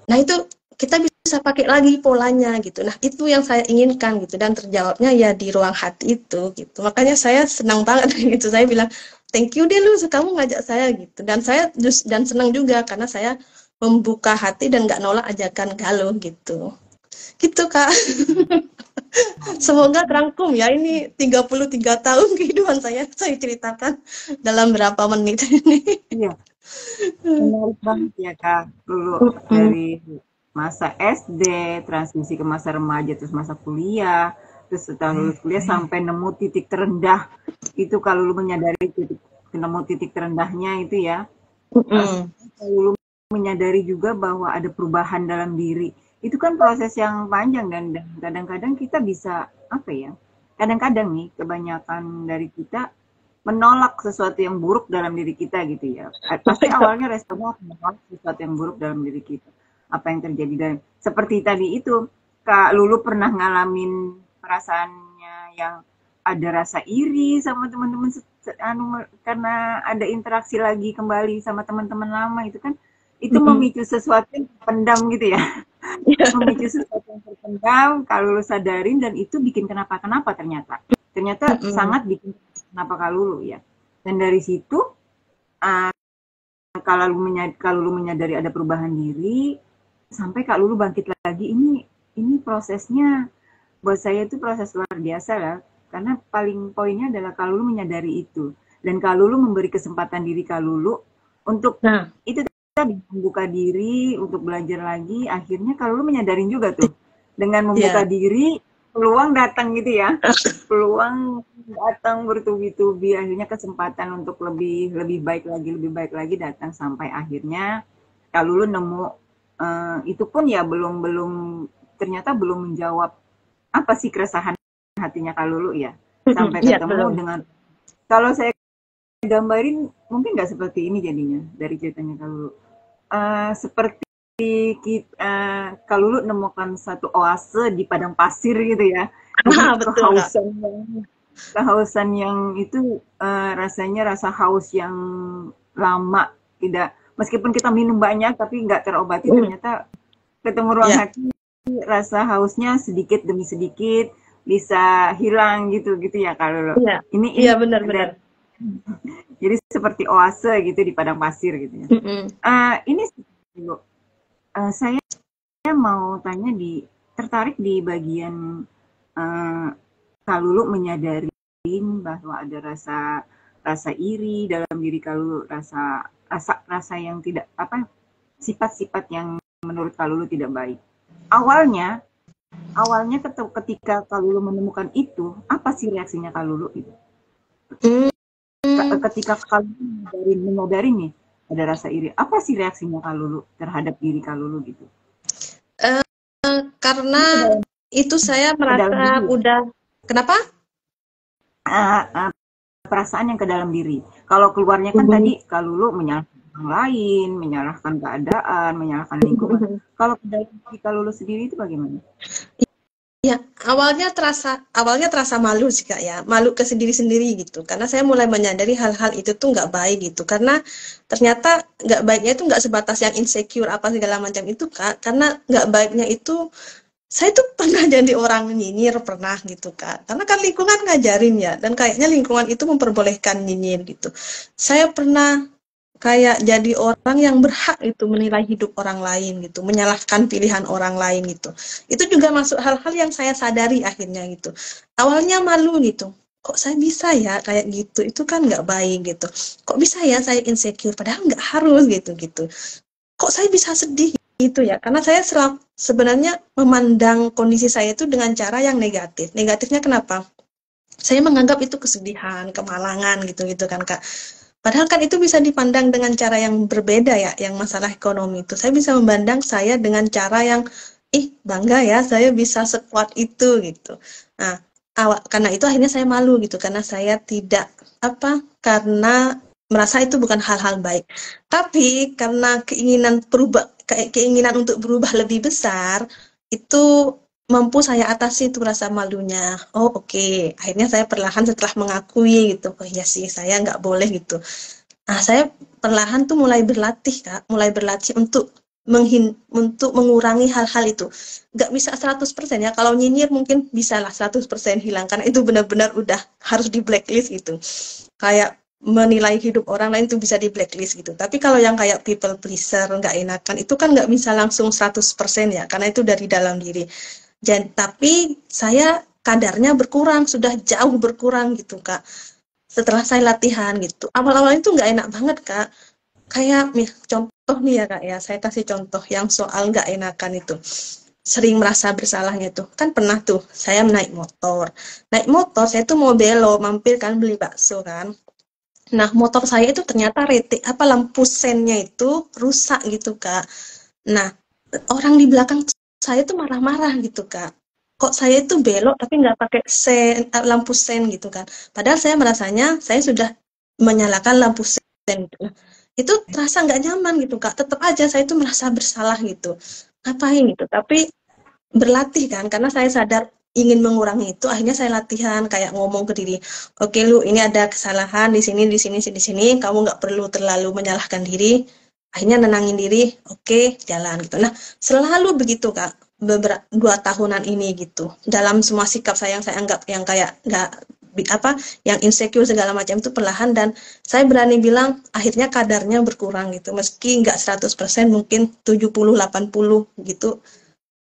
Nah itu kita bisa pakai lagi polanya gitu. Nah itu yang saya inginkan gitu dan terjawabnya ya di ruang hati itu gitu. Makanya saya senang banget gitu. Saya bilang thank you deh lu kamu ngajak saya gitu. Dan saya dan senang juga karena saya membuka hati dan nggak nolak ajakan galuh gitu. Gitu Kak. Semoga terangkum ya ini 33 tahun kehidupan saya ceritakan dalam berapa menit ini. Iya, menarik banget ya Kak. Dulu dari masa SD, transisi ke masa remaja, terus masa kuliah, terus setelah lulus kuliah sampai nemu titik terendah. Itu kalau lu menyadari nemu titik terendahnya itu ya. Kalau lu menyadari juga bahwa ada perubahan dalam diri. Itu kan proses yang panjang dan kadang-kadang kita bisa apa ya? Kadang-kadang nih kebanyakan dari kita menolak sesuatu yang buruk dalam diri kita gitu ya. Pasti awalnya responnya menolak sesuatu yang buruk dalam diri kita. Apa yang terjadi dan seperti tadi itu Kak Lulu pernah ngalamin perasaannya yang ada rasa iri sama teman-teman karena ada interaksi lagi kembali sama teman-teman lama itu kan itu memicu sesuatu yang terpendam gitu ya. Memicu sesuatu yang terpendam kalau lu sadarin dan itu bikin kenapa-kenapa ternyata sangat bikin kenapa kalau lu ya. Dan dari situ kalau lu menyadari ada perubahan diri sampai Kak Lulu bangkit lagi ini prosesnya buat saya itu proses luar biasa lah karena paling poinnya adalah Kak Lulu menyadari itu dan Kak Lulu memberi kesempatan diri Kak Lulu untuk itu tadi membuka diri untuk belajar lagi akhirnya Kak Lulu menyadarin juga tuh dengan membuka diri peluang datang gitu ya peluang datang bertubi-tubi akhirnya kesempatan untuk lebih baik lagi datang sampai akhirnya Kak Lulu nemu itu pun ya ternyata belum menjawab apa sih keresahan hatinya Kak Lulu ya sampai ketemu dengan kalau saya gambarin mungkin nggak seperti ini jadinya dari ceritanya Kak Lulu seperti Kak Lulu nemukan satu oase di padang pasir gitu ya kehausan yang itu rasanya rasa haus yang lama tidak meskipun kita minum banyak tapi nggak terobati ternyata ketemu ruang hati rasa hausnya sedikit demi sedikit bisa hilang gitu ya kalau ini benar-benar jadi seperti oase gitu di padang pasir gitu ya. Ini saya mau tanya tertarik di bagian Kak Lulu menyadari bahwa ada rasa iri dalam diri Kak Lulu rasa yang tidak sifat-sifat yang menurut Kak Lulu tidak baik. Awalnya ketika Kak Lulu menemukan itu, apa sih reaksinya Kak Lulu itu? Ketika Kak Lulu menyadari nih ada rasa iri, apa sih reaksinya Kak Lulu terhadap diri Kak Lulu gitu? Karena itu saya merasa udah kenapa? Perasaan yang ke dalam diri. Kalau keluarnya kan tadi Kak Lulu menyalahkan orang lain, menyalahkan keadaan, menyalahkan lingkungan. Kalau ke dalam diri Kak Lulu sendiri itu bagaimana? Ya, awalnya terasa malu sih Kak ya, malu ke sendiri gitu. Karena saya mulai menyadari hal-hal itu tuh nggak baik gitu. Karena ternyata nggak baiknya itu nggak sebatas yang insecure apa segala macam itu Kak. Karena nggak baiknya itu saya tuh pernah jadi orang nyinyir pernah gitu Kak. Karena kan lingkungan ngajarin ya dan kayaknya lingkungan itu memperbolehkan nyinyir gitu. Saya pernah kayak jadi orang yang berhak itu menilai hidup orang lain gitu, menyalahkan pilihan orang lain gitu. Itu juga masuk hal-hal yang saya sadari akhirnya gitu. Awalnya malu gitu. Kok saya bisa ya kayak gitu? Itu kan nggak baik gitu. Kok bisa ya saya insecure padahal nggak harus gitu. Kok saya bisa sedih gitu ya? Karena saya sebenarnya memandang kondisi saya itu dengan cara yang negatif. Negatifnya kenapa? Saya menganggap itu kesedihan, kemalangan gitu kan Kak. Padahal kan itu bisa dipandang dengan cara yang berbeda ya, yang masalah ekonomi itu. Saya bisa memandang saya dengan cara yang, ih bangga ya, saya bisa sekuat itu gitu. Nah, karena itu akhirnya saya malu gitu, karena saya tidak karena merasa itu bukan hal-hal baik. Tapi karena keinginan untuk berubah lebih besar, itu mampu saya atasi itu rasa malunya. Oh oke. Akhirnya saya perlahan setelah mengakui gitu, oh iya sih saya nggak boleh gitu. Nah saya perlahan tuh mulai berlatih Kak, mulai berlatih untuk untuk mengurangi hal-hal itu. Nggak bisa 100% ya, kalau nyinyir mungkin bisa lah 100% hilang, karena itu benar-benar udah harus di blacklist gitu. Kayak menilai hidup orang lain itu bisa di blacklist gitu. Tapi kalau yang kayak people pleaser, nggak enakan, itu kan nggak bisa langsung 100% ya, karena itu dari dalam diri. Tapi saya kadarnya berkurang, sudah jauh berkurang gitu Kak. Setelah saya latihan gitu. Awal-awal itu nggak enak banget Kak. Kayak contoh nih ya Kak ya, saya kasih contoh yang soal nggak enakan itu. Sering merasa bersalahnya tuh. Kan pernah tuh, saya naik motor. Naik motor, saya tuh mau belok, mampir kan beli bakso kan. Nah, motor saya itu ternyata lampu sennya itu rusak gitu Kak. Nah, orang di belakang saya tuh marah-marah gitu Kak. Kok saya itu belok tapi nggak pakai lampu sen gitu kan. Padahal saya merasanya saya sudah menyalakan lampu sen gitu. Nah, itu terasa nggak nyaman gitu Kak. Tetap aja saya itu merasa bersalah gitu. Ngapain gitu. Tapi berlatih kan, karena saya sadar ingin mengurangi itu, akhirnya saya latihan kayak ngomong ke diri, oke lu ini ada kesalahan di sini, di sini, kamu nggak perlu terlalu menyalahkan diri, akhirnya nenangin diri, oke jalan gitu. Nah selalu begitu Kak, 2 tahunan ini gitu, dalam semua sikap saya yang saya anggap yang kayak nggak yang insecure segala macam itu perlahan, dan saya berani bilang akhirnya kadarnya berkurang gitu, meski nggak 100%, mungkin 70-80 gitu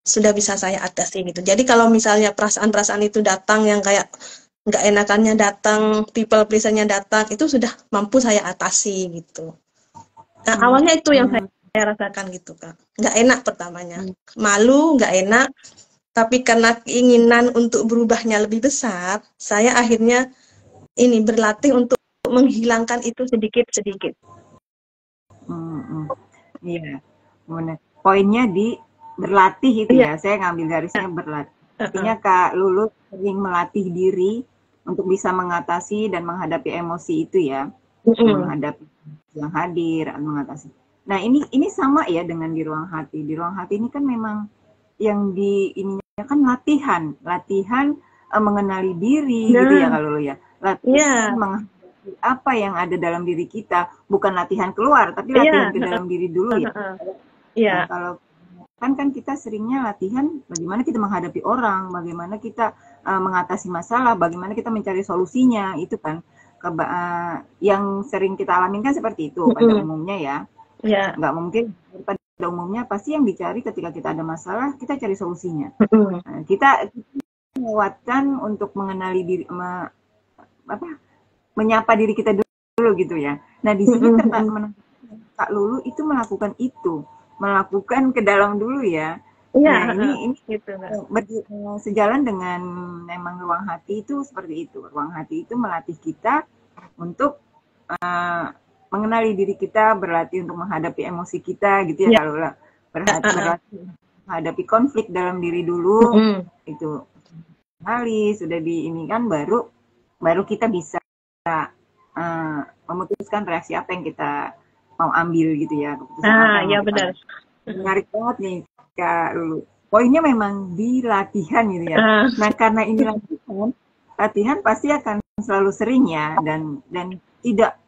sudah bisa saya atasi gitu. Jadi kalau misalnya perasaan-perasaan itu datang yang kayak nggak enakannya datang, people pleaser-nya datang, itu sudah mampu saya atasi gitu. Nah awalnya itu yang saya rasakan gitu Kak. Nggak enak pertamanya, malu, nggak enak, tapi karena keinginan untuk berubahnya lebih besar, saya akhirnya ini berlatih untuk menghilangkan itu sedikit-sedikit. Iya, benar. Poinnya di berlatih itu ya. Saya ngambil garisnya berlatih. Artinya Kak Lulu sering melatih diri untuk bisa mengatasi dan menghadapi emosi itu ya, menghadapi yang hadir, mengatasi. Nah ini sama ya dengan di ruang hati. Di ruang hati ini kan memang yang di ininya kan latihan mengenali diri gitu ya Kak Lulu ya. Latihan menghadapi apa yang ada dalam diri kita, bukan latihan keluar, tapi latihan ke dalam diri dulu ya. Nah, kalau kan kita seringnya latihan bagaimana kita menghadapi orang, bagaimana kita mengatasi masalah, bagaimana kita mencari solusinya, itu kan yang sering kita alamin kan seperti itu pada umumnya ya. Nggak mungkin pada umumnya, pasti yang dicari ketika kita ada masalah kita cari solusinya. Nah, kita melewatkan untuk mengenali diri, menyapa diri kita dulu gitu ya. Nah di sini Kak Lulu itu melakukan ke dalam dulu ya. Nah ini gitu, sejalan dengan memang ruang hati itu seperti itu. Ruang hati itu melatih kita untuk mengenali diri kita, berlatih untuk menghadapi emosi kita gitu ya. Kalau berlatih menghadapi konflik dalam diri dulu, itu sudah di ini kan baru kita bisa memutuskan reaksi apa yang kita mau ambil gitu ya. Ya benar. Menarik banget nih Kak Lulu. Poinnya memang di latihan gitu ya. Nah karena ini latihan pasti akan selalu sering ya, dan tidak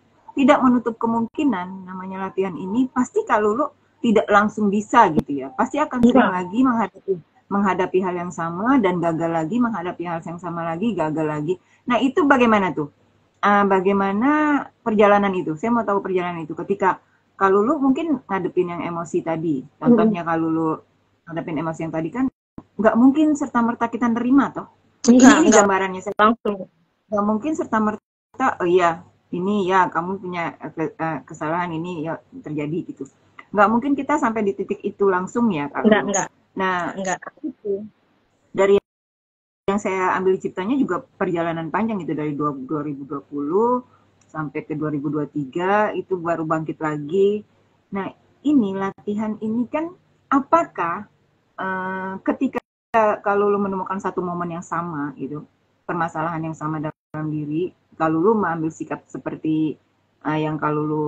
menutup kemungkinan namanya latihan ini pasti Kak Lulu tidak langsung bisa gitu ya. Pasti akan sering lagi menghadapi hal yang sama dan gagal lagi, menghadapi hal yang sama lagi, gagal lagi. Nah itu bagaimana tuh? Bagaimana perjalanan itu? Saya mau tahu perjalanan itu ketika Kak Lulu mungkin ngadepin yang emosi tadi. Contohnya Kak Lulu ngadepin emosi yang tadi kan nggak mungkin serta-merta kita nerima toh. Ini gambarannya saya langsung. Nggak mungkin serta-merta, oh iya ini ya kamu punya kesalahan ini ya terjadi gitu. Nggak mungkin kita sampai di titik itu langsung ya Kak Lulu. Nah, itu dari yang saya ambil ciptanya juga perjalanan panjang itu dari 2020 sampai ke 2023 itu baru bangkit lagi. Nah, ini latihan ini kan apakah ketika kalau lu menemukan satu momen yang sama gitu, permasalahan yang sama dalam diri, kalau lu mengambil sikap seperti yang kalau lu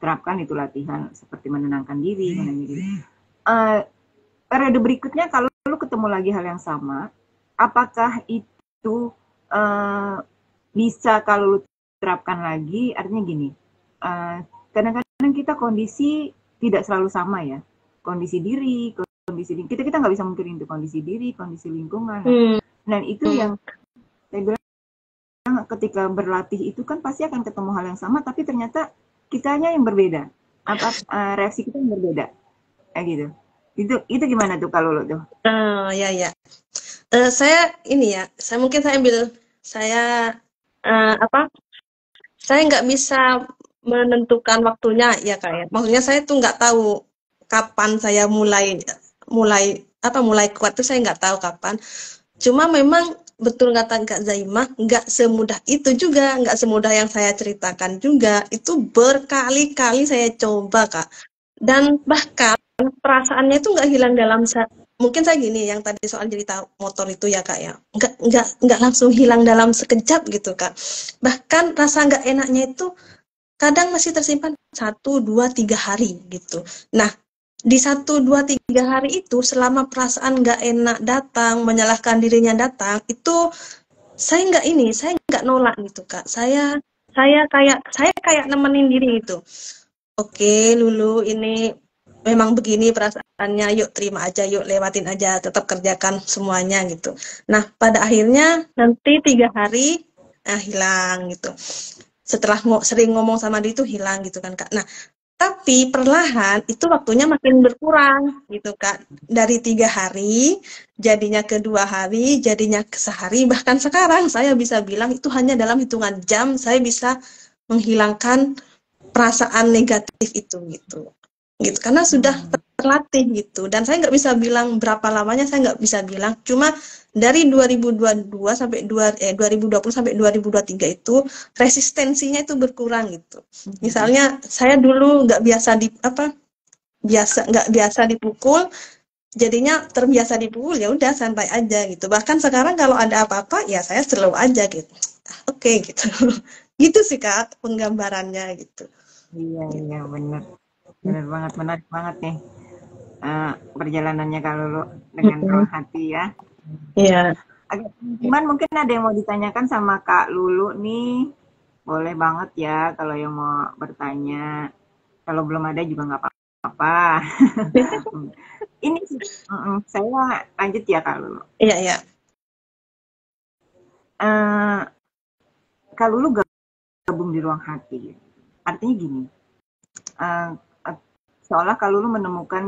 terapkan itu latihan seperti menenangkan diri, periode berikutnya kalau lu ketemu lagi hal yang sama, apakah itu bisa kalau lu terapkan lagi? Artinya gini, kadang-kadang kita kondisi tidak selalu sama ya, kondisi diri, kita nggak bisa mungkin itu kondisi diri, kondisi lingkungan. Dan itu yang saya bilang ketika berlatih itu kan pasti akan ketemu hal yang sama, tapi ternyata kitanya yang berbeda, reaksi kita yang berbeda, kayak gitu. Itu gimana tuh kalau lo tuh? Ya. Saya ini ya, saya ambil saya saya nggak bisa menentukan waktunya ya Kak ya. Maksudnya saya tuh nggak tahu kapan saya mulai kuat tuh saya nggak tahu kapan. Cuma memang betul kata Kak Zaimah, nggak semudah itu juga, nggak semudah yang saya ceritakan juga. Itu berkali-kali saya coba Kak. Dan bahkan perasaannya itu nggak hilang dalam mungkin saya gini yang tadi soal cerita motor itu ya Kak ya, nggak langsung hilang dalam sekejap gitu Kak. Bahkan rasa nggak enaknya itu kadang masih tersimpan 1, 2, 3 hari gitu. Nah, di 1, 2, 3 hari itu selama perasaan nggak enak datang, menyalahkan dirinya datang, itu saya nggak nolak gitu Kak. Saya kayak nemenin diri itu. Oke, Lulu, ini memang begini perasaannya, yuk terima aja, yuk lewatin aja, tetap kerjakan semuanya gitu. Nah, pada akhirnya nanti 3 hari, hilang gitu. Setelah sering ngomong sama dia itu hilang gitu kan Kak. Nah, tapi perlahan itu waktunya makin berkurang gitu Kak. Dari 3 hari, jadinya ke 2 hari, jadinya ke sehari, bahkan sekarang saya bisa bilang itu hanya dalam hitungan jam saya bisa menghilangkan perasaan negatif itu gitu karena sudah terlatih gitu. Dan saya nggak bisa bilang berapa lamanya, saya nggak bisa bilang, cuma dari 2022 sampai 2020 sampai 2023 itu resistensinya itu berkurang gitu. Misalnya saya dulu nggak biasa dipukul, jadinya terbiasa dipukul, ya udah santai aja gitu. Bahkan sekarang kalau ada apa-apa ya saya slow aja gitu. Oke, gitu. Gitu sih Kak penggambarannya gitu. Iya benar banget, menarik banget nih perjalanannya kalau lo dengan ruang hati ya. Iya. Cuman mungkin ada yang mau ditanyakan sama Kak Lulu nih, boleh banget ya kalau yang mau bertanya. Kalau belum ada juga nggak apa-apa. Ini saya lanjut ya Kak Lulu. Iya. Kak Lulu gabung di ruang hati, artinya gini. Seolah Kak Lulu menemukan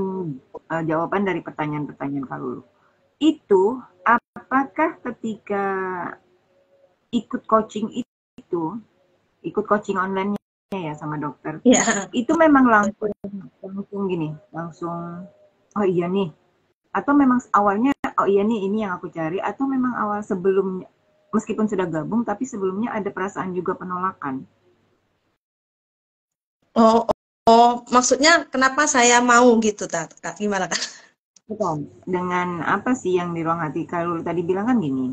jawaban dari pertanyaan-pertanyaan Kak Lulu. Itu apakah ketika ikut coaching online-nya ya sama dokter, itu memang langsung gini, oh iya nih, atau memang awalnya oh iya nih ini yang aku cari, atau memang awal sebelumnya meskipun sudah gabung tapi sebelumnya ada perasaan juga penolakan? Oh, maksudnya kenapa saya mau gitu, Kak? Gimana, Kak? Bukan. Dengan apa sih yang di ruang hati? Kalau lu tadi bilang kan gini.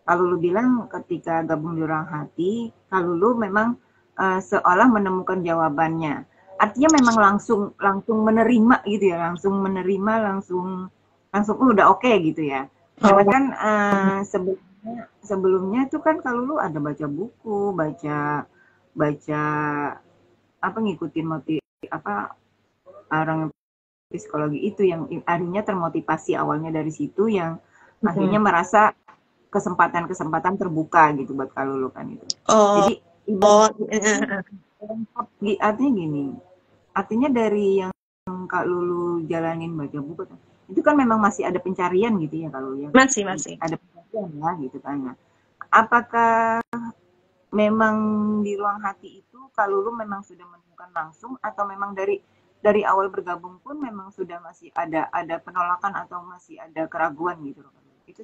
Kalau lu bilang ketika gabung di ruang hati, kalau lu memang seolah menemukan jawabannya. Artinya memang langsung menerima gitu ya, langsung udah oke gitu ya. Karena kan sebelumnya itu kan kalau lu ada baca buku, baca apa ngikutin orang psikologi itu yang akhirnya termotivasi awalnya dari situ, yang akhirnya merasa kesempatan terbuka gitu buat Kak Lulu kan itu. Jadi artinya gini, artinya dari yang Kak Lulu jalanin baca buku itu kan memang masih ada pencarian gitu ya Kak Lulu ya. Masih ada pencarian ya gitu kan. Nah, apakah memang di ruang hati itu Kak Lulu memang sudah menemukan langsung, atau memang dari awal bergabung pun memang sudah masih ada penolakan atau masih ada keraguan gitu loh? Itu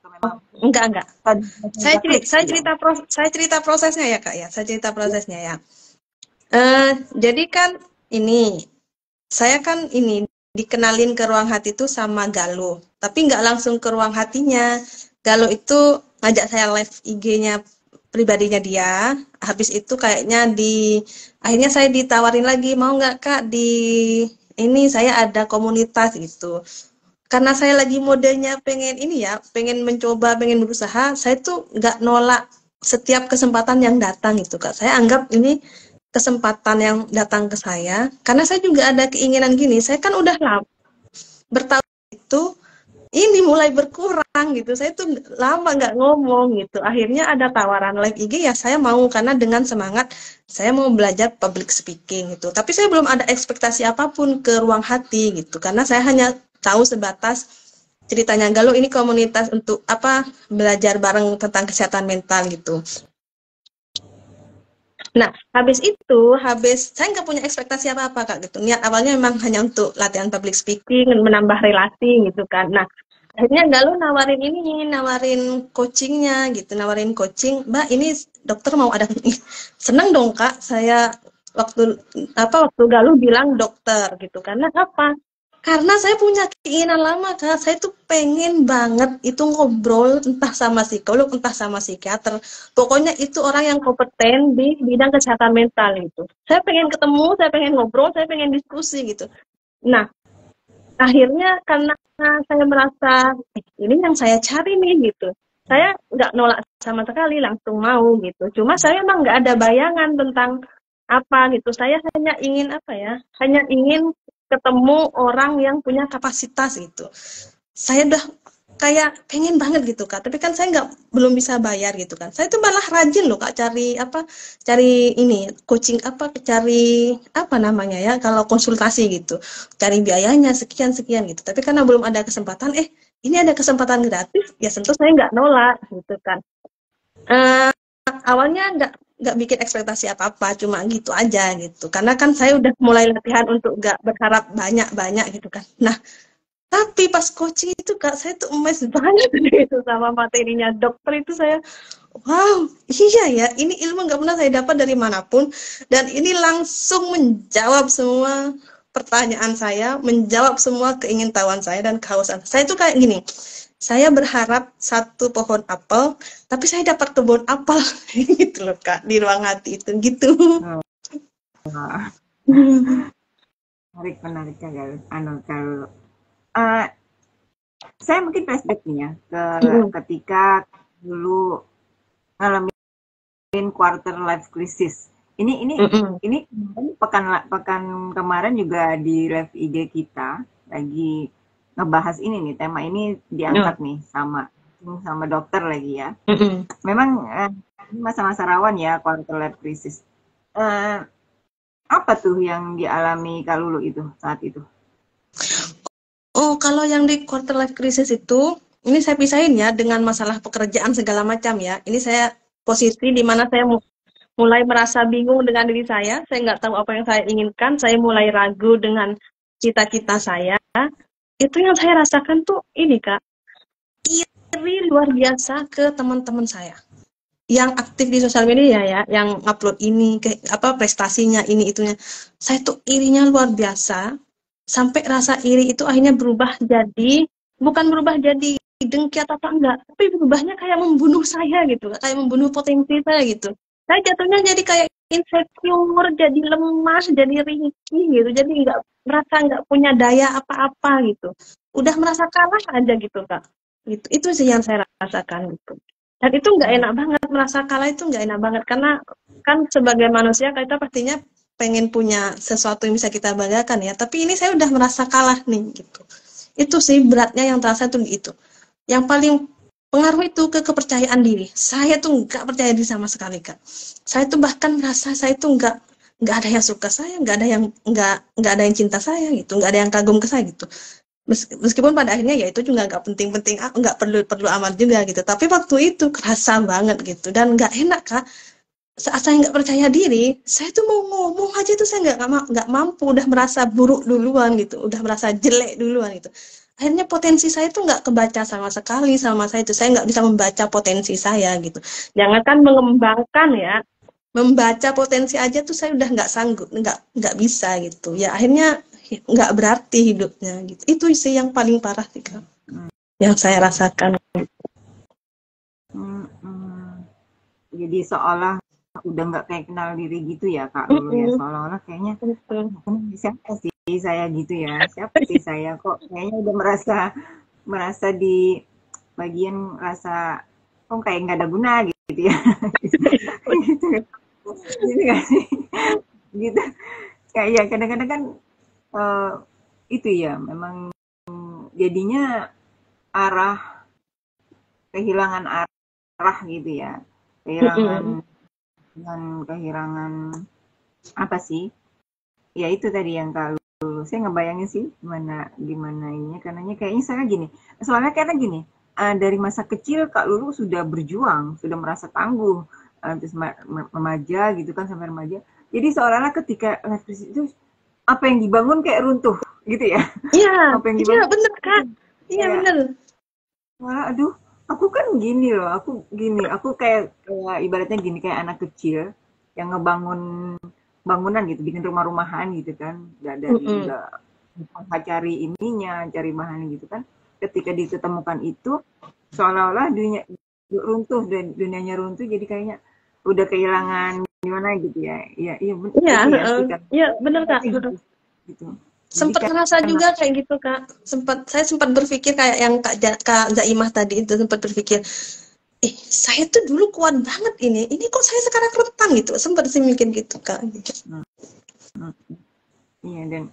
atau memang Enggak. tadi Saya klik cerita, gitu? saya cerita prosesnya ya Kak ya. Saya cerita prosesnya ya. Jadi kan ini saya kan ini dikenalin ke ruang hati itu sama Galuh, tapi nggak langsung ke ruang hatinya. Galuh itu ngajak saya live IG-nya pribadinya dia. Habis itu kayaknya akhirnya saya ditawarin lagi, mau nggak Kak ini saya ada komunitas gitu. Karena saya lagi modenya pengen ini ya, pengen mencoba, pengen berusaha, saya tuh nggak nolak setiap kesempatan yang datang itu Kak. Saya anggap ini kesempatan yang datang ke saya, karena saya juga ada keinginan gini, saya kan udah lama bertahun itu, ini mulai berkurang gitu, saya tuh lama nggak ngomong gitu, akhirnya ada tawaran live IG ya saya mau, karena dengan semangat saya mau belajar public speaking gitu, tapi saya belum ada ekspektasi apapun ke ruang hati gitu, karena saya hanya tahu sebatas ceritanya Galuh ini komunitas untuk apa, belajar bareng tentang kesehatan mental gitu. Nah, habis saya nggak punya ekspektasi apa-apa Kak gitu. Niat awalnya memang hanya untuk latihan public speaking, menambah relasi gitu kan. Nah, akhirnya Galuh nawarin coachingnya gitu, nawarin coaching. Mbak, ini dokter mau ada, seneng dong Kak. Saya waktu Galuh bilang dokter gitu. Karena apa? Karena saya punya keinginan lama Kak, saya tuh pengen banget itu ngobrol entah sama psikolog, entah sama psikiater. Pokoknya itu orang yang kompeten di bidang kesehatan mental itu. Saya pengen ketemu, saya pengen ngobrol, saya pengen diskusi gitu. Nah, akhirnya karena saya merasa ini yang saya cari nih gitu. Saya nggak nolak sama sekali, langsung mau gitu. Cuma saya emang nggak ada bayangan tentang apa gitu. Saya hanya ingin apa ya? Hanya ingin ketemu orang yang punya kapasitas gitu. Saya udah kayak pengen banget gitu Kak, tapi kan saya belum bisa bayar gitu kan. Saya tuh malah rajin loh Kak cari ini coaching cari apa namanya ya kalau konsultasi gitu, cari biayanya sekian gitu. Tapi karena belum ada kesempatan, ini ada kesempatan gratis, ya tentu saya nggak nolak gitu kan. Awalnya nggak bikin ekspektasi apa-apa, cuma gitu aja gitu. Karena kan saya udah mulai latihan untuk nggak berharap banyak gitu kan. Nah, tapi pas coaching itu Kak, saya tuh emes banget gitu sama materinya dokter itu saya, wow, iya ya, ini ilmu nggak pernah saya dapat dari manapun, dan ini langsung menjawab semua pertanyaan saya, menjawab semua keingintahuan saya dan kehausan. Saya tuh kayak gini, saya berharap satu pohon apel, tapi saya dapat kebun apel gitu loh Kak, di ruang hati itu gitu. Wah, menarik ya kalau saya mungkin flashback nih ya ketika dulu ngalamin quarter life crisis. Ini pekan kemarin juga di live IG kita lagi ngebahas ini nih, tema ini diangkat nih sama dokter lagi ya. Memang ini masa-masa rawan ya quarter life crisis. Apa tuh yang dialami Kak Lulu itu saat itu? Oh, kalau yang di quarter life crisis itu, ini saya pisahin ya dengan masalah pekerjaan segala macam ya. Ini saya posisi di mana saya mulai merasa bingung dengan diri saya nggak tahu apa yang saya inginkan, saya mulai ragu dengan cita-cita saya. Itu yang saya rasakan tuh ini Kak, iri luar biasa ke teman-teman saya yang aktif di sosial media ya, yang upload ini prestasinya ini itunya. Saya tuh irinya luar biasa. Sampai rasa iri itu akhirnya bukan berubah jadi dengki atau apa enggak, tapi berubahnya kayak membunuh saya gitu, kayak membunuh potensi saya gitu. Saya jatuhnya jadi kayak insecure, jadi lemah, jadi ringkih gitu, jadi nggak punya daya apa-apa gitu. Udah merasa kalah aja gitu Kak. Itu sih yang saya rasakan gitu. Dan itu nggak enak banget, merasa kalah itu nggak enak banget, karena kan sebagai manusia kita pastinya pengen punya sesuatu yang bisa kita banggakan ya, tapi ini saya udah merasa kalah nih gitu. Itu sih beratnya yang terasa tuh itu. Yang paling pengaruh itu ke kepercayaan diri. Saya tuh nggak percaya diri sama sekali Kak. Saya tuh bahkan merasa saya tuh nggak ada yang suka saya, nggak ada yang cinta saya gitu, nggak ada yang kagum ke saya gitu. Meskipun pada akhirnya ya itu juga nggak penting-penting, nggak perlu amat juga gitu. Tapi waktu itu kerasa banget gitu, dan nggak enak Kak. Saat saya nggak percaya diri, saya tuh mau ngomong aja tuh saya nggak mampu, udah merasa buruk duluan gitu, udah merasa jelek duluan gitu. akhirnya potensi saya tuh nggak kebaca sama sekali sama saya itu. Saya nggak bisa membaca potensi saya gitu. Jangankan mengembangkan ya, membaca potensi aja tuh saya udah nggak sanggup, nggak bisa gitu. Ya akhirnya nggak berarti hidupnya gitu. Itu sih yang paling parah sih Kak, yang saya rasakan. Jadi seolah udah nggak kayak kenal diri gitu ya Kak Lulu ya, seolah-olah kayaknya siapa sih saya gitu ya, siapa sih saya kok kayaknya udah merasa di bagian rasa kok kayak nggak ada guna gitu ya. Gitu gitu nggak sih, gitu kayak ya kadang-kadang kan itu ya memang jadinya kehilangan arah gitu ya, kehilangan apa sih ya, itu tadi yang kalau saya ngebayangin sih gimana ininya, kayaknya saya gini, soalnya karena gini, dari masa kecil Kak Lulu sudah berjuang, sudah merasa tangguh, terus remaja gitu kan, sampai remaja, jadi seolah-olah ketika life crisis itu apa yang dibangun kayak runtuh gitu ya. Iya, Apa yang iya dibangun bener Kak, iya kayak, bener. wah aduh, aku kan gini loh, aku kayak ibaratnya gini, kayak anak kecil yang ngebangun bangunan gitu, bikin rumah-rumahan gitu kan, cari ininya, cari bahan gitu kan, ketika ditemukan itu seolah-olah dunia runtuh, dan dunianya runtuh, jadi kayaknya udah kehilangan gimana gitu ya. Iya iya Iya, itu ya sih kan, iya bener Kak. gitu. Jadi Sempat ngerasa juga kayak gitu Kak. Saya sempat berpikir kayak yang Kak Zaimah tadi itu, sempat berpikir, saya tuh dulu kuat banget ini kok saya sekarang rentan gitu. Sempat sih mikir gitu Kak. iya,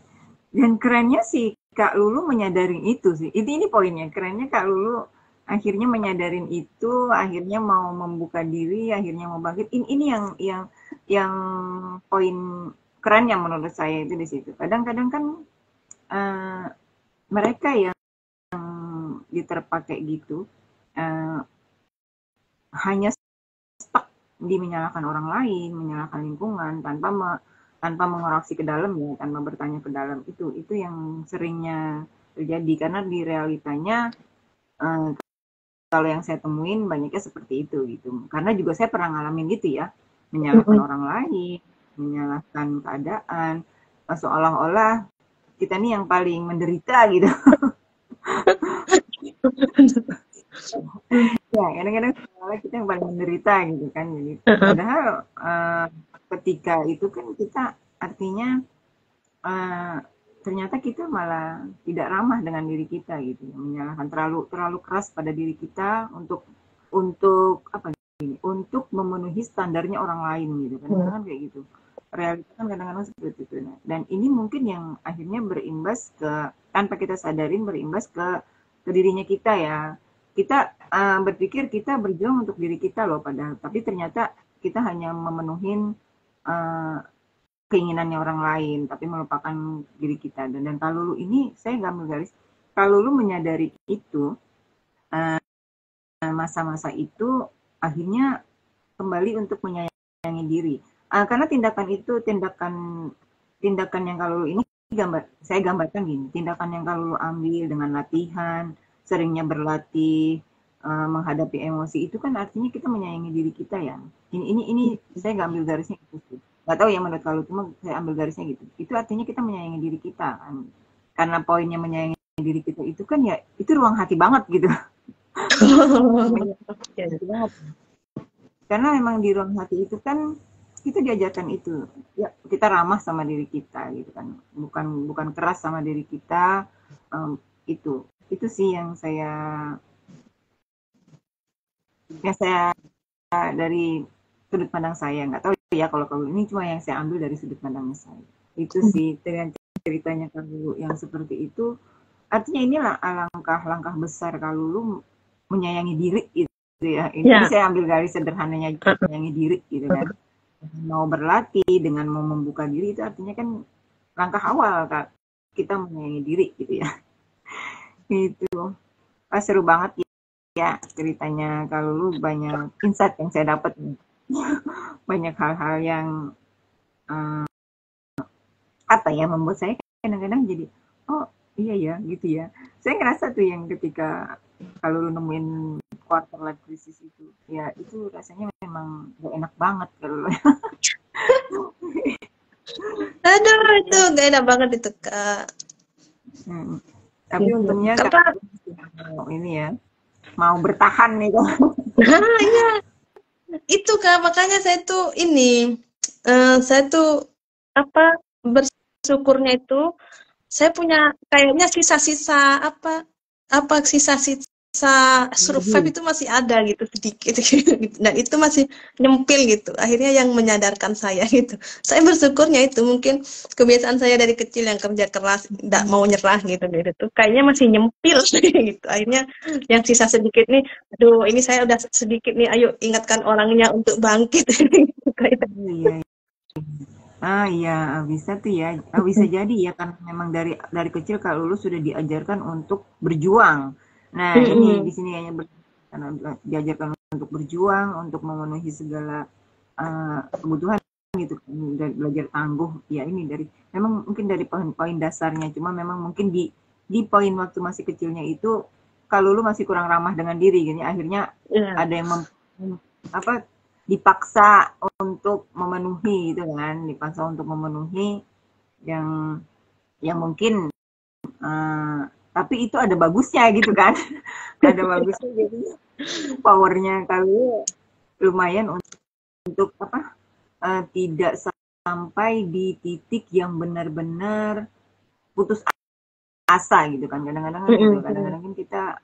dan kerennya sih Kak Lulu menyadarin itu sih. Ini poinnya, kerennya Kak Lulu akhirnya menyadarin itu, akhirnya mau membuka diri, akhirnya mau bangkit. Ini yang poin keren yang menurut saya itu di situ. Kadang-kadang kan mereka yang diterpa kayak gitu hanya stuck di menyalahkan orang lain, menyalahkan lingkungan, tanpa mengoreksi ke dalam ya, tanpa bertanya ke dalam. Itu yang seringnya terjadi, karena di realitanya kalau yang saya temuin banyaknya seperti itu gitu. Karena juga saya pernah ngalamin gitu ya, menyalahkan orang lain, menyalahkan keadaan, seolah-olah kita nih yang paling menderita gitu. Ya, kadang-kadang kita yang paling menderita gitu kan. Jadi padahal ketika itu kan kita artinya ternyata kita malah tidak ramah dengan diri kita gitu, menyalahkan terlalu keras pada diri kita untuk apa gini, untuk memenuhi standarnya orang lain gitu kan, kayak gitu. Realita kan kadang-kadang seperti itu. Dan ini mungkin yang akhirnya berimbas ke, tanpa kita sadarin, berimbas ke dirinya kita ya. Kita berpikir kita berjuang untuk diri kita loh, padahal tapi ternyata kita hanya memenuhi keinginannya orang lain, tapi melupakan diri kita. Dan kalau Lulu ini saya ngambil garis, kalau Lulu menyadari itu, masa-masa itu akhirnya kembali untuk menyayangi diri. Karena tindakan itu, tindakan yang kalau Lulu ini saya gambarkan gini, tindakan yang kalau Lulu ambil dengan latihan, seringnya berlatih, menghadapi emosi, itu kan artinya kita menyayangi diri kita ya. Ini saya nggak ambil garisnya itu sih. Nggak tahu ya menurut kalau, cuma saya ambil garisnya gitu. Itu artinya kita menyayangi diri kita kan. Karena poinnya menyayangi diri kita itu kan ya, itu ruang hati banget gitu. Karena memang di ruang hati itu kan kita diajarkan itu, ya kita ramah sama diri kita gitu kan, bukan keras sama diri kita. Itu sih yang saya dari sudut pandang saya, nggak tahu ya kalau ini cuma yang saya ambil dari sudut pandang saya. Itu sih dengan ceritanya kalau yang seperti itu, artinya inilah langkah besar kalau lu menyayangi diri gitu ya. Ini saya ambil garis sederhananya, menyayangi diri gitu kan. Mau berlatih dengan mau membuka diri, itu artinya kan langkah awal Kak, kita menyayangi diri gitu ya. Itu seru banget ya ceritanya kalau lu, banyak insight yang saya dapat. Banyak hal-hal yang apa ya, membuat saya kadang-kadang jadi oh iya ya gitu ya, Saya ngerasa tuh yang ketika kalau lu nemuin quarter life crisis itu, ya itu rasanya memang gak enak banget kalau Aduh, itu gak enak banget itu, Kak. Tapi untungnya Karena, mau ini ya, mau bertahan nih kok. nah iya, itu Kak, makanya saya tuh apa bersyukurnya itu saya punya kayaknya sisa-sisa sisa-sisa survive itu masih ada gitu sedikit gitu. Dan itu masih nyempil gitu. Akhirnya yang menyadarkan saya gitu. Saya bersyukurnya itu mungkin kebiasaan saya dari kecil yang kerja keras, tidak mau nyerah gitu. Kayaknya masih nyempil gitu. Akhirnya yang sisa sedikit nih, aduh ini saya udah sedikit nih, ayo ingatkan orangnya untuk bangkit. Kayak Iya. Iya, bisa tuh ya. Bisa jadi ya kan memang dari kecil kalau lu sudah diajarkan untuk berjuang. Nah, ini di sini hanya karena diajarkan untuk berjuang, untuk memenuhi segala kebutuhan gitu, belajar tangguh. Ya ini memang mungkin dari poin dasarnya, cuma memang mungkin di poin waktu masih kecilnya itu kalau lu masih kurang ramah dengan diri gini, akhirnya ada yang dipaksa untuk memenuhi gitu kan, yang mungkin tapi itu ada bagusnya gitu kan. Ada bagusnya, jadi powernya kalau lumayan untuk tidak sampai di titik yang benar-benar putus asa gitu kan. Kadang-kadang kan kita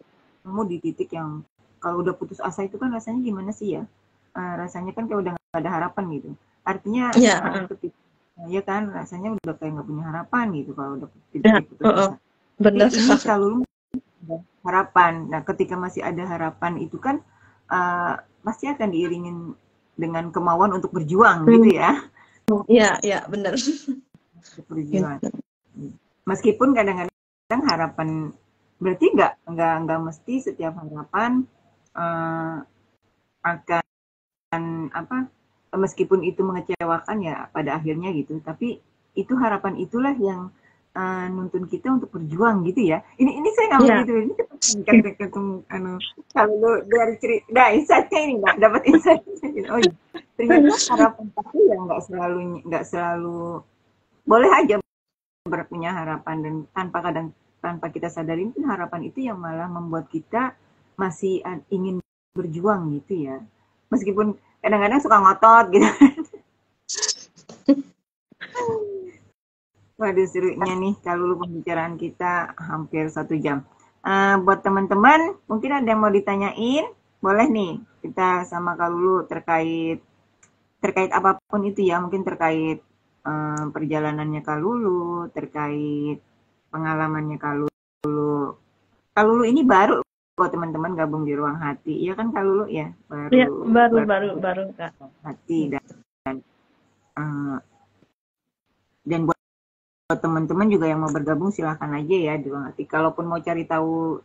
mau di titik yang kalau udah putus asa itu kan rasanya gimana sih ya? Rasanya kan kayak udah gak ada harapan gitu. Artinya ya kan rasanya udah kayak gak punya harapan gitu kalau udah titik putus asa. benar. Ini kalau ada harapan, nah ketika masih ada harapan itu kan pasti akan diiringin dengan kemauan untuk berjuang gitu ya. Iya, benar. Berjuang. Meskipun kadang-kadang harapan berarti nggak mesti setiap harapan akan meskipun itu mengecewakan ya pada akhirnya gitu, tapi itu harapan itulah yang nuntun kita untuk berjuang gitu ya. Ini saya ngambil gitu, ini kalau dari cerita, insight-nya ini dapat insight. Oh ternyata harapan itu ya nggak selalu boleh aja berpunya harapan, dan tanpa kita sadarin pun harapan itu yang malah membuat kita masih ingin berjuang gitu ya. Meskipun kadang-kadang suka ngotot gitu. Waduh, serunya nih kalau pembicaraan kita hampir 1 jam. Buat teman-teman, mungkin ada yang mau ditanyain, boleh nih kita sama Kalulu terkait apapun itu ya, mungkin terkait perjalanannya Kalulu, terkait pengalamannya Kalulu. Kalulu ini baru kok teman-teman gabung di Ruang Hati, iya kan Kalulu ya? Baru Kak. Hati dan buat teman-teman juga yang mau bergabung silahkan aja ya di Ruang Hati. Kalaupun mau cari tahu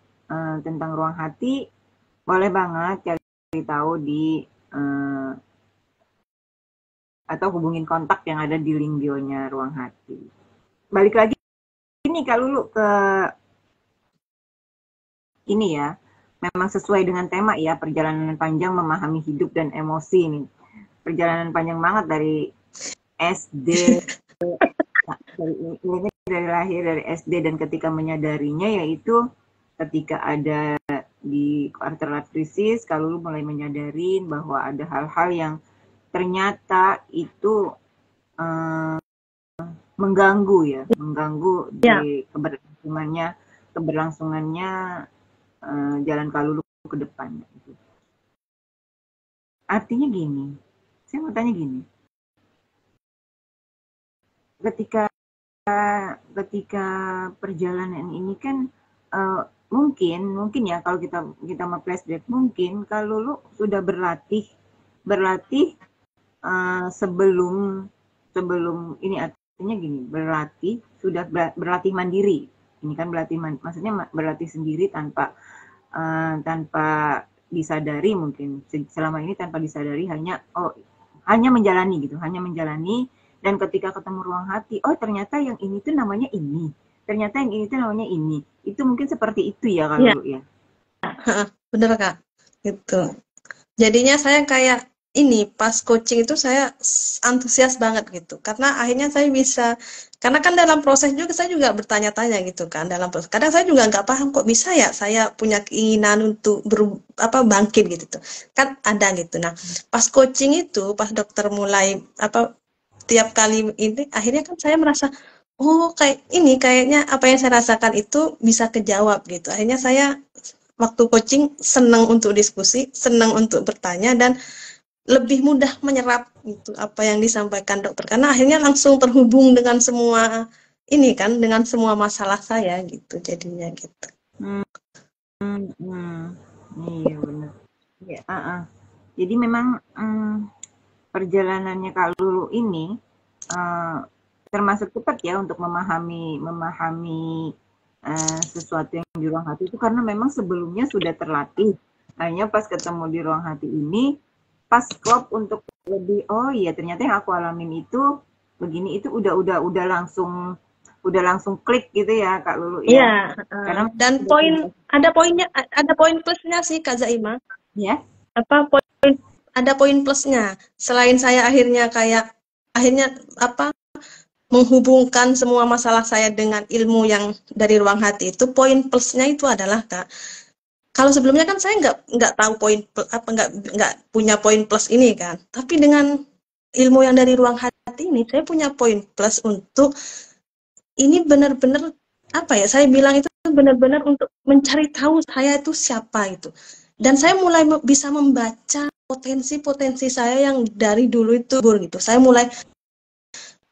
tentang Ruang Hati, boleh banget cari tahu di atau hubungin kontak yang ada di link bio-nya Ruang Hati. Balik lagi ini Kalulu ke ini ya, memang sesuai dengan tema ya, perjalanan panjang memahami hidup dan emosi ini. Perjalanan panjang banget dari SD, dari lahir dari SD, dan ketika menyadarinya yaitu ketika ada di quarter life crisis, kalau lu mulai menyadarin bahwa ada hal-hal yang ternyata itu mengganggu di keberlangsungannya jalan Kalulu ke depan. Artinya gini, saya mau tanya gini, ketika perjalanan ini kan mungkin ya kalau kita mau flashback, mungkin Kalulu sudah berlatih sebelum ini, artinya gini, sudah berlatih mandiri. Ini kan maksudnya berlatih sendiri tanpa disadari, mungkin selama ini tanpa disadari, hanya menjalani, dan ketika ketemu Ruang Hati, oh ternyata yang ini tuh namanya ini, ternyata yang ini tuh namanya ini. itu mungkin seperti itu ya kalau Iya, Lulu ya. bener Kak. Gitu. Jadinya saya kayak ini pas coaching itu saya antusias banget gitu. Karena akhirnya saya bisa, karena kan dalam proses juga saya juga bertanya-tanya gitu kan dalam proses. Kadang saya juga nggak paham kok bisa ya saya punya keinginan untuk bangkit gitu tuh. Kan ada gitu. Nah, pas coaching itu, pas dokter mulai tiap kali ini akhirnya kan saya merasa oh kayak ini kayaknya apa yang saya rasakan itu bisa kejawab gitu. Akhirnya saya waktu coaching senang untuk diskusi, senang untuk bertanya dan lebih mudah menyerap gitu apa yang disampaikan dokter karena akhirnya langsung terhubung dengan semua ini kan dengan semua masalah saya gitu jadinya gitu. Iya benar. Ya, jadi memang perjalanannya Kak Lulu ini termasuk cepat ya untuk memahami sesuatu yang di ruang hati itu karena memang sebelumnya sudah terlatih. Hanya pas ketemu di ruang hati ini, pas klop untuk lebih oh iya ternyata yang aku alamin itu begini itu udah langsung klik gitu ya Kak Lulu ya. Iya. Karena Dan ada poin plusnya sih Kak Zaima. ya. Ada poin plusnya. Selain saya akhirnya menghubungkan semua masalah saya dengan ilmu yang dari ruang hati itu, poin plusnya itu adalah Kak, kalau sebelumnya kan saya nggak tahu nggak punya poin plus ini kan, tapi dengan ilmu yang dari ruang hati ini saya punya poin plus untuk ini benar-benar saya bilang itu benar-benar untuk mencari tahu saya itu siapa itu, dan saya mulai bisa membaca potensi-potensi saya yang dari dulu itu gitu. Saya mulai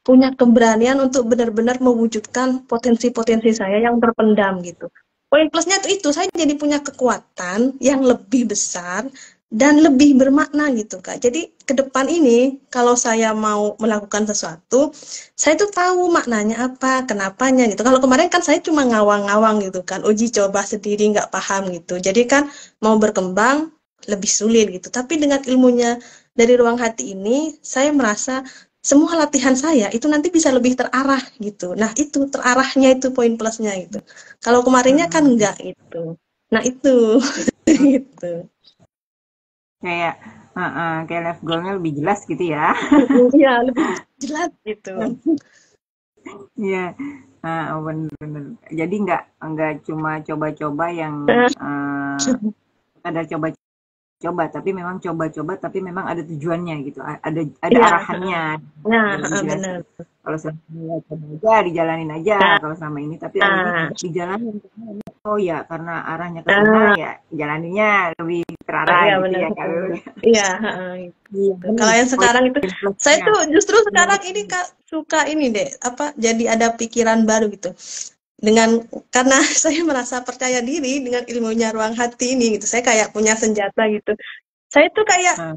punya keberanian untuk benar-benar mewujudkan potensi-potensi saya yang terpendam gitu. Poin plusnya itu saya jadi punya kekuatan yang lebih besar dan lebih bermakna gitu Kak. Jadi ke depan ini kalau saya mau melakukan sesuatu, saya tuh tahu maknanya apa, kenapanya gitu. Kalau kemarin kan saya cuma ngawang-ngawang gitu kan, uji coba sendiri nggak paham gitu. Jadi kan mau berkembang lebih sulit gitu. Tapi dengan ilmunya dari ruang hati ini, saya merasa semua latihan saya itu nanti bisa lebih terarah gitu. Nah itu terarahnya itu poin plusnya gitu. Kalau kemarinnya kan enggak gitu. Nah itu gitu. Kayak life goal-nya lebih jelas gitu ya. Iya lebih jelas gitu. Iya, bener-bener. Jadi nggak cuma coba-coba yang ada coba-coba, tapi memang coba-coba, tapi memang ada tujuannya gitu, ada Iya. arahannya. Nah, Lebih jelas. benar. Kalau selama ini coba aja, dijalanin aja. Kalau selama ini, tapi ini dijalanin. Oh ya, karena arahnya ke sana ya, jalaninya lebih terarah Iya gitu benar. ya kalau. Iya. Kalau yang sekarang itu, saya Plusnya. tuh justru sekarang ini Kak suka ini deh, jadi ada pikiran baru gitu. Karena saya merasa percaya diri dengan ilmunya ruang hati ini gitu. Saya kayak punya senjata gitu. Saya tuh kayak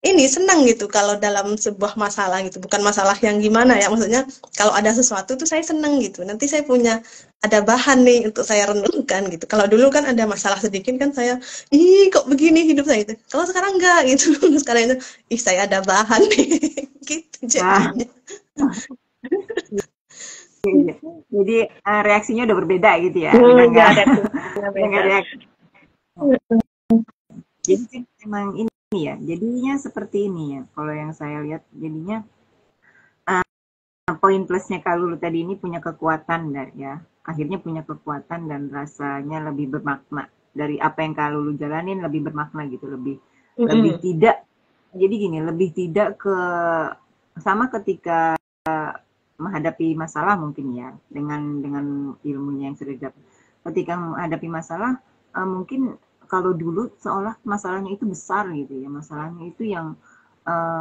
ini senang gitu kalau dalam sebuah masalah gitu. Bukan masalah yang gimana ya, maksudnya kalau ada sesuatu tuh saya senang gitu. Nanti saya punya ada bahan nih untuk saya renungkan gitu. Kalau dulu kan ada masalah sedikit kan saya, ih kok begini hidup saya gitu. Kalau sekarang enggak gitu. Sekarang itu, ih saya ada bahan nih. Gitu jadinya. Jadi reaksinya udah berbeda gitu ya. Enggak ada reaksi. Jadi emang ini ya, jadinya seperti ini ya. Kalau yang saya lihat jadinya poin plusnya kalau lu tadi ini punya kekuatan ya. Akhirnya punya kekuatan dan rasanya lebih bermakna. Dari apa yang kalau lu jalanin lebih bermakna gitu, lebih tidak. Jadi gini, lebih tidak sama ketika menghadapi masalah mungkin ya dengan ilmunya yang sudah didapat. Ketika menghadapi masalah mungkin kalau dulu seolah masalahnya itu besar gitu ya, masalahnya itu yang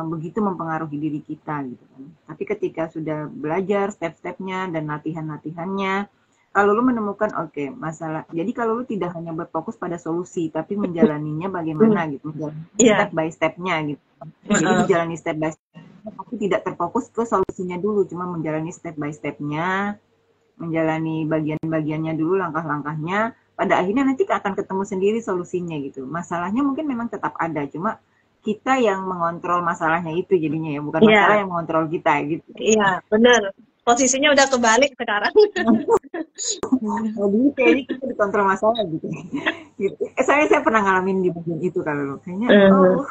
begitu mempengaruhi diri kita gitu kan. Tapi ketika sudah belajar step-stepnya dan latihan-latihannya, kalau lu menemukan masalah. Jadi kalau lu tidak hanya berfokus pada solusi, tapi menjalaninya bagaimana gitu, step by stepnya gitu. Jadi dijalani step by step, tapi tidak terfokus ke solusinya dulu, cuma menjalani step by stepnya, menjalani bagian-bagiannya dulu, langkah-langkahnya. Pada akhirnya nanti akan ketemu sendiri solusinya gitu. Masalahnya mungkin memang tetap ada, cuma kita yang mengontrol masalahnya itu jadinya ya, bukan masalah yang mengontrol kita gitu. Iya, benar. Posisinya udah kebalik sekarang. Oh, dulu kayaknya kita dikontrol masalah gitu. Gitu. Saya pernah ngalamin di bagian itu kalau kayaknya oh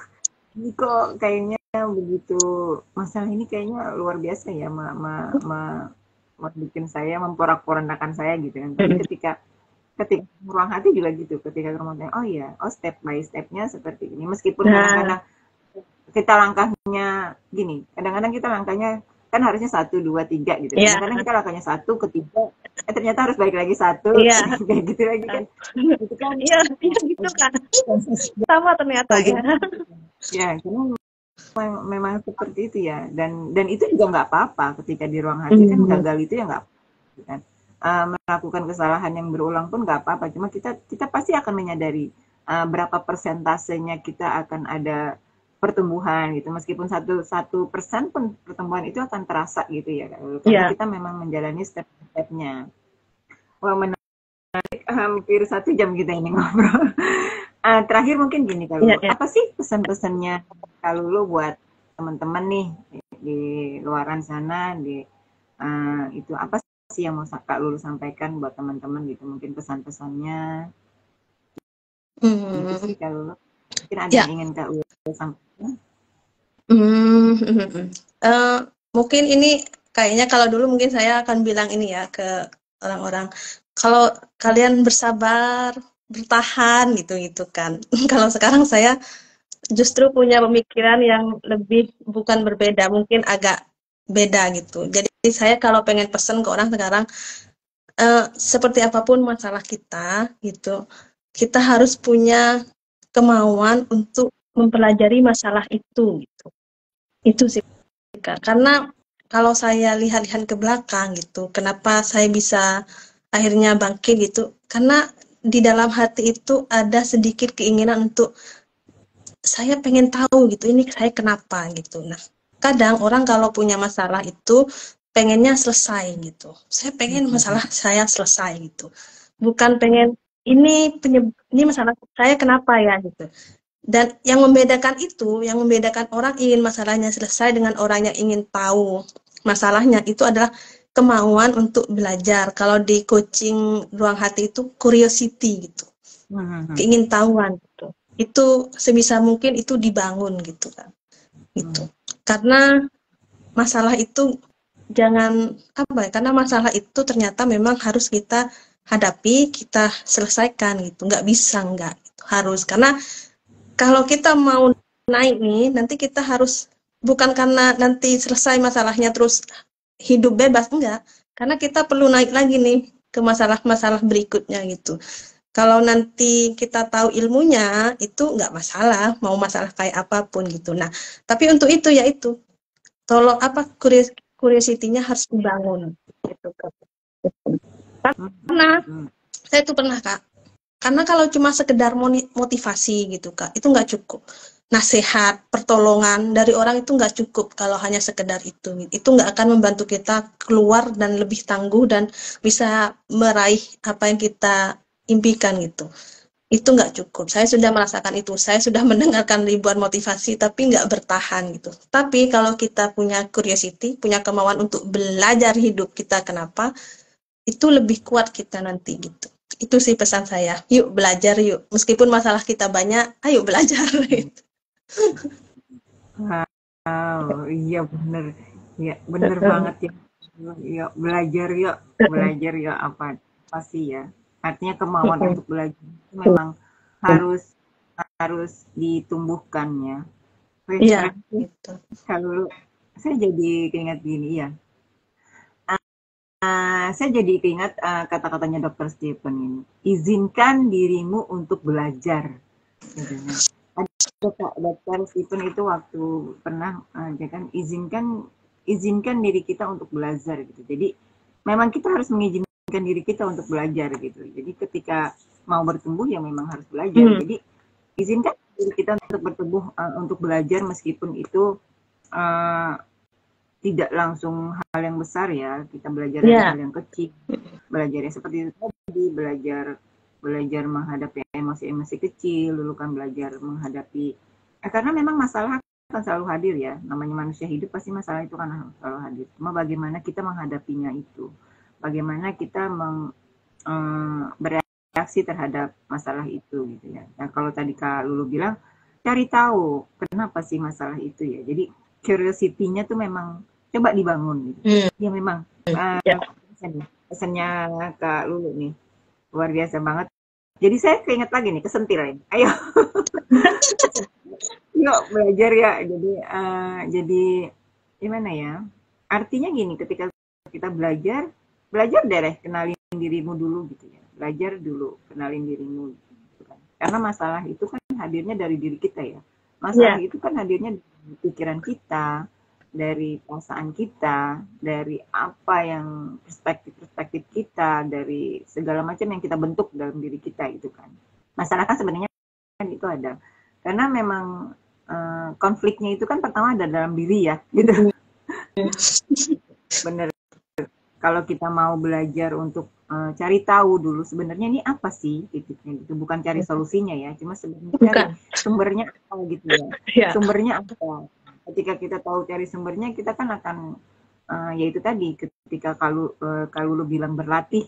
ini kok kayaknya begitu masalah ini kayaknya luar biasa ya bikin saya memporak-porandakan saya gitu kan. Tapi ketika ruang hati juga gitu, ketika kemudian oh ya, oh step by stepnya seperti ini, meskipun kadang-kadang kita langkahnya gini, kadang-kadang kita langkahnya kan harusnya 1, 2, 3 gitu. Kadang-kadang kita langkahnya 1 ke 3, ternyata harus balik lagi 1, kayak gitu lagi kan. Itu kan Iya, gitu kan. Sama ternyata ya. Ya, karena memang seperti itu ya. Dan itu juga nggak apa-apa ketika di ruang hati kan gagal itu ya nggak apa-apa kan. Melakukan kesalahan yang berulang pun nggak apa-apa. Cuma kita pasti akan menyadari berapa persentasenya kita akan ada pertumbuhan gitu. Meskipun 1% pun pertumbuhan itu akan terasa gitu ya. Karena kita memang menjalani step-stepnya. Wah, menarik. Hampir 1 jam kita ini ngobrol. Terakhir mungkin gini kalau apa sih pesan-pesannya kalau lo buat teman-teman nih di luaran sana itu apa sih yang mau Kak Lulu sampaikan buat teman-teman gitu, mungkin pesan-pesannya gitu sih kalau lo mungkin ada yang ingin Kak Lulu sampaikan. Mungkin ini kayaknya kalau dulu mungkin saya akan bilang ini ya ke orang-orang, kalau kalian bersabar, bertahan gitu kan. Kalau sekarang saya justru punya pemikiran yang lebih bukan berbeda, mungkin agak beda gitu. Jadi saya kalau pengen pesen ke orang sekarang, seperti apapun masalah kita gitu, kita harus punya kemauan untuk mempelajari masalah itu gitu. Itu sih Kak. Karena kalau saya lihat-lihat ke belakang gitu, kenapa saya bisa akhirnya bangkit gitu, karena di dalam hati itu ada sedikit keinginan untuk saya pengen tahu gitu, ini saya kenapa gitu. Nah, kadang orang kalau punya masalah itu pengennya selesai gitu. Saya pengen masalah saya selesai gitu. Bukan pengen ini masalah saya kenapa ya gitu. Dan yang membedakan orang ingin masalahnya selesai dengan orang yang ingin tahu masalahnya itu adalah kemauan untuk belajar. Kalau di coaching ruang hati itu curiosity gitu. Keingintahuan gitu. Itu sebisa mungkin itu dibangun gitu kan. Gitu. Karena masalah itu karena masalah itu ternyata memang harus kita hadapi, kita selesaikan gitu. Nggak bisa gitu. Harus, karena kalau kita mau naik nih, nanti kita harus, bukan karena nanti selesai masalahnya terus hidup bebas, enggak. Karena kita perlu naik lagi nih ke masalah-masalah berikutnya gitu. Kalau nanti kita tahu ilmunya, itu enggak masalah, mau masalah kayak apapun gitu. Nah, tapi untuk itu tolong curiosity-nya harus dibangun gitu. Karena saya itu pernah Kak, karena kalau cuma sekedar motivasi gitu Kak, itu nggak cukup. Nasihat, pertolongan dari orang itu nggak cukup kalau hanya sekedar itu. Itu nggak akan membantu kita keluar dan lebih tangguh dan bisa meraih apa yang kita impikan gitu. Itu nggak cukup. Saya sudah merasakan itu. Saya sudah mendengarkan ribuan motivasi, tapi nggak bertahan gitu. Tapi kalau kita punya curiosity, punya kemauan untuk belajar hidup kita kenapa, itu lebih kuat kita nanti gitu. Itu sih pesan saya. Yuk belajar yuk. Meskipun masalah kita banyak, ayo belajar. Wow, iya bener. Ya, bener banget ya. Yuk belajar yuk apa pasti ya. Artinya kemauan untuk belajar itu memang harus ditumbuhkan ya. Iya, gitu. Kalau saya jadi keinget gini ya. Saya jadi keinget kata-katanya Dr. Stephen ini. Izinkan dirimu untuk belajar. Gitu ya. Dr. Stephen itu waktu pernah dia kan izinkan diri kita untuk belajar gitu. Jadi memang kita harus mengizinkan diri kita untuk belajar gitu. Jadi ketika mau bertumbuh ya memang harus belajar. Jadi izinkan diri kita untuk bertumbuh, untuk belajar meskipun itu tidak langsung hal yang besar ya. Kita belajar hal yang kecil. Belajar seperti itu tadi, belajar menghadapi emosi-emosi kecil, dulu kan belajar menghadapi karena memang masalah akan selalu hadir ya. Namanya manusia hidup pasti masalah itu kan selalu hadir. Cuma bagaimana kita menghadapinya itu. Bagaimana kita bereaksi terhadap masalah itu gitu ya. Nah, kalau tadi Kak Lulu bilang cari tahu kenapa sih masalah itu ya. Jadi curiosity-nya tuh memang coba dibangun gitu. Ya memang pesannya Kak Lulu nih luar biasa banget. Jadi saya keinget lagi nih, kesentil nih. Ayo. Yuk belajar ya. Jadi gimana ya? Artinya gini, ketika kita belajar deh kenalin dirimu dulu gitu ya. Belajar dulu kenalin dirimu gitu kan. Karena masalah itu kan hadirnya dari diri kita ya. Masalah itu kan hadirnya dari pikiran kita, dari perasaan kita, dari apa yang perspektif kita, dari segala macam yang kita bentuk dalam diri kita itu kan. Masalah kan sebenarnya kan itu ada. Karena memang konfliknya itu kan pertama ada dalam diri ya, gitu. Bener. Kalau kita mau belajar untuk cari tahu dulu sebenarnya ini apa sih titiknya gitu, bukan cari solusinya ya, cuma sebenarnya cari sumbernya apa gitu ya. Sumbernya apa? Ketika kita tahu cari sumbernya, kita kan akan yaitu tadi ketika kalau lu bilang berlatih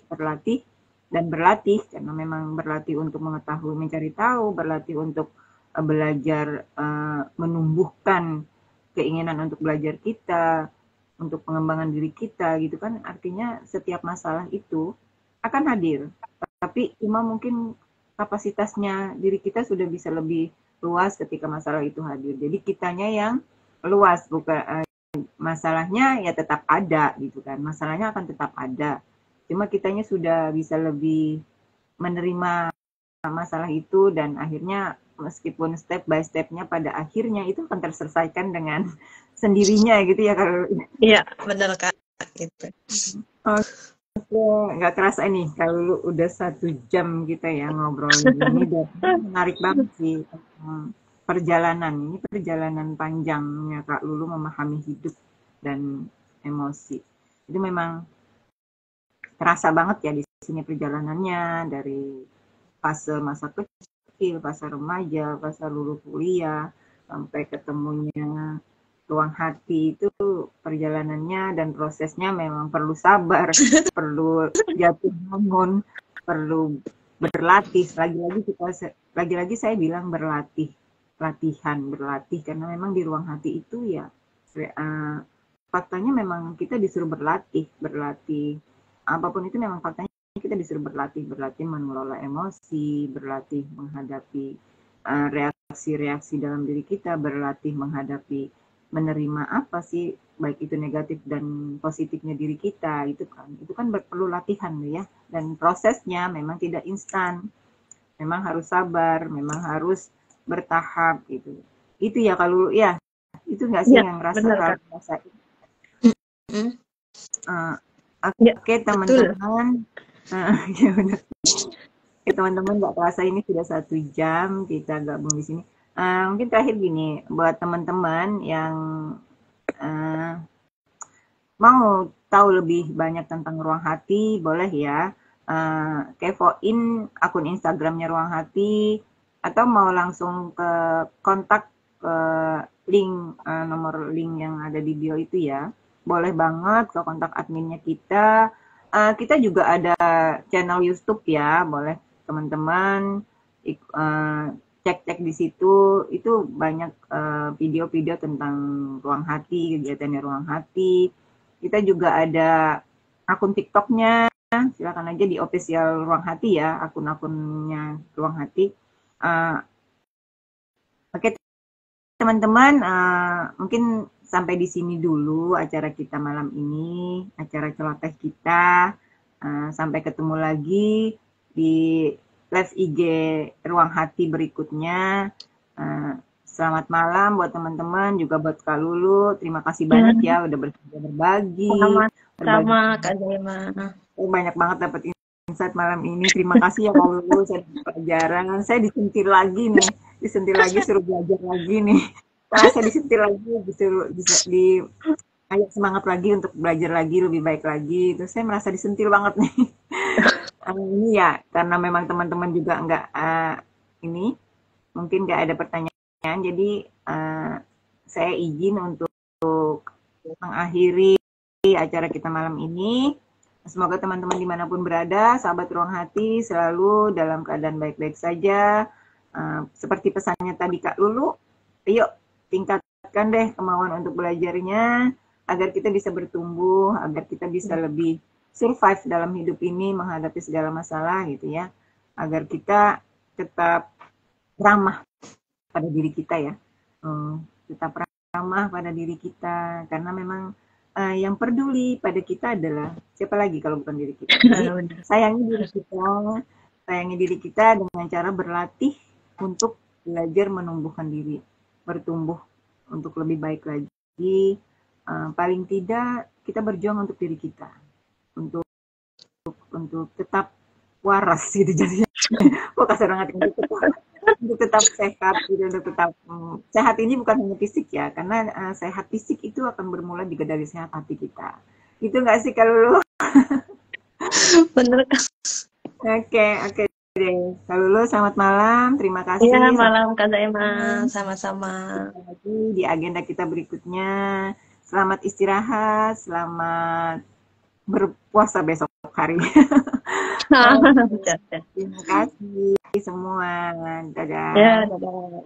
karena memang berlatih untuk mengetahui, mencari tahu, berlatih untuk belajar menumbuhkan keinginan untuk belajar kita, untuk pengembangan diri kita gitu kan. Artinya setiap masalah itu akan hadir, tapi cuma mungkin kapasitasnya diri kita sudah bisa lebih luas ketika masalah itu hadir. Jadi kitanya yang luas, bukan masalahnya ya tetap ada gitu kan. Masalahnya akan tetap ada. Cuma kitanya sudah bisa lebih menerima masalah itu, dan akhirnya meskipun step by stepnya pada akhirnya itu akan terselesaikan dengan sendirinya gitu ya kalau. Iya, benar Kak. Gitu. Oke, nggak kerasa nih kalau udah 1 jam kita ya ngobrol ini, dan menarik banget sih. Ini perjalanan panjangnya Kak Lulu memahami hidup dan emosi. Itu memang terasa banget ya di sini perjalanannya, dari fase masa kecil, fase remaja, fase Lulu kuliah, sampai ketemunya ruang hati. Itu perjalanannya dan prosesnya memang perlu sabar, perlu jatuh bangun, perlu berlatih. Lagi-lagi saya bilang berlatih karena memang di ruang hati itu ya faktanya memang kita disuruh berlatih apapun itu, memang faktanya kita disuruh berlatih mengelola emosi, berlatih menghadapi reaksi-reaksi dalam diri kita, berlatih menghadapi menerima apa sih baik itu negatif dan positifnya diri kita. Itu kan perlu latihan ya, dan prosesnya memang tidak instan, memang harus sabar, memang harus bertahap gitu. Itu ya kalau ya itu nggak sih yang rasain. Oke teman-teman, ya benar. Teman-teman nggak terasa ini sudah 1 jam kita gabung di sini. Mungkin terakhir gini, buat teman-teman yang mau tahu lebih banyak tentang ruang hati, boleh ya kepoin akun Instagramnya Ruang Hati, atau mau langsung ke kontak link nomor link yang ada di bio itu ya, boleh banget ke kontak adminnya kita. Kita juga ada channel YouTube ya, boleh teman-teman cek di situ. Itu banyak video-video tentang ruang hati, kegiatannya ruang hati. Kita juga ada akun TikToknya, silakan aja di official Ruang Hati ya, akun-akunnya Ruang Hati. Oke teman-teman, mungkin sampai di sini dulu acara kita malam ini, acara celoteh kita. Sampai ketemu lagi di live IG Ruang Hati berikutnya. Selamat malam buat teman-teman, juga buat Kak Lulu. Terima kasih banyak ya udah berbagi. Sama Kak Zaima. Banyak banget dapat insight malam ini. Terima kasih ya Kak Lulu, saya pelajaran. Saya disentil lagi nih. Suruh belajar lagi nih. Saya disentil lagi, ayo semangat lagi untuk belajar lagi, lebih baik lagi. Terus saya merasa disentil banget nih. Ini ya, karena memang teman-teman juga mungkin nggak ada pertanyaan. Jadi saya izin untuk mengakhiri acara kita malam ini. Semoga teman-teman dimanapun berada, sahabat Ruang Hati selalu dalam keadaan baik-baik saja. Seperti pesannya tadi Kak Lulu, ayo tingkatkan deh kemauan untuk belajarnya, agar kita bisa bertumbuh, agar kita bisa lebih survive dalam hidup ini, menghadapi segala masalah gitu ya. Agar kita tetap ramah pada diri kita ya. Tetap ramah pada diri kita, karena memang yang peduli pada kita adalah siapa lagi kalau bukan diri kita. Jadi sayangi diri kita dengan cara berlatih untuk belajar menumbuhkan diri, bertumbuh untuk lebih baik lagi. Paling tidak kita berjuang untuk diri kita, untuk tetap waras gitu jadinya. Kok kasar banget untuk tetap sehat, gitu, untuk tetap sehat ini bukan hanya fisik ya, karena sehat fisik itu akan bermula juga dari sehat hati kita. Itu nggak sih kalau lu? Bener Kak. Oke deh. Kalau lu selamat malam, terima kasih. Iya, malam Kak Zaima, sama-sama. Lagi di agenda kita berikutnya. Selamat istirahat, selamat berpuasa besok hari. Terima kasih semua. Dadah. Ya, dadah.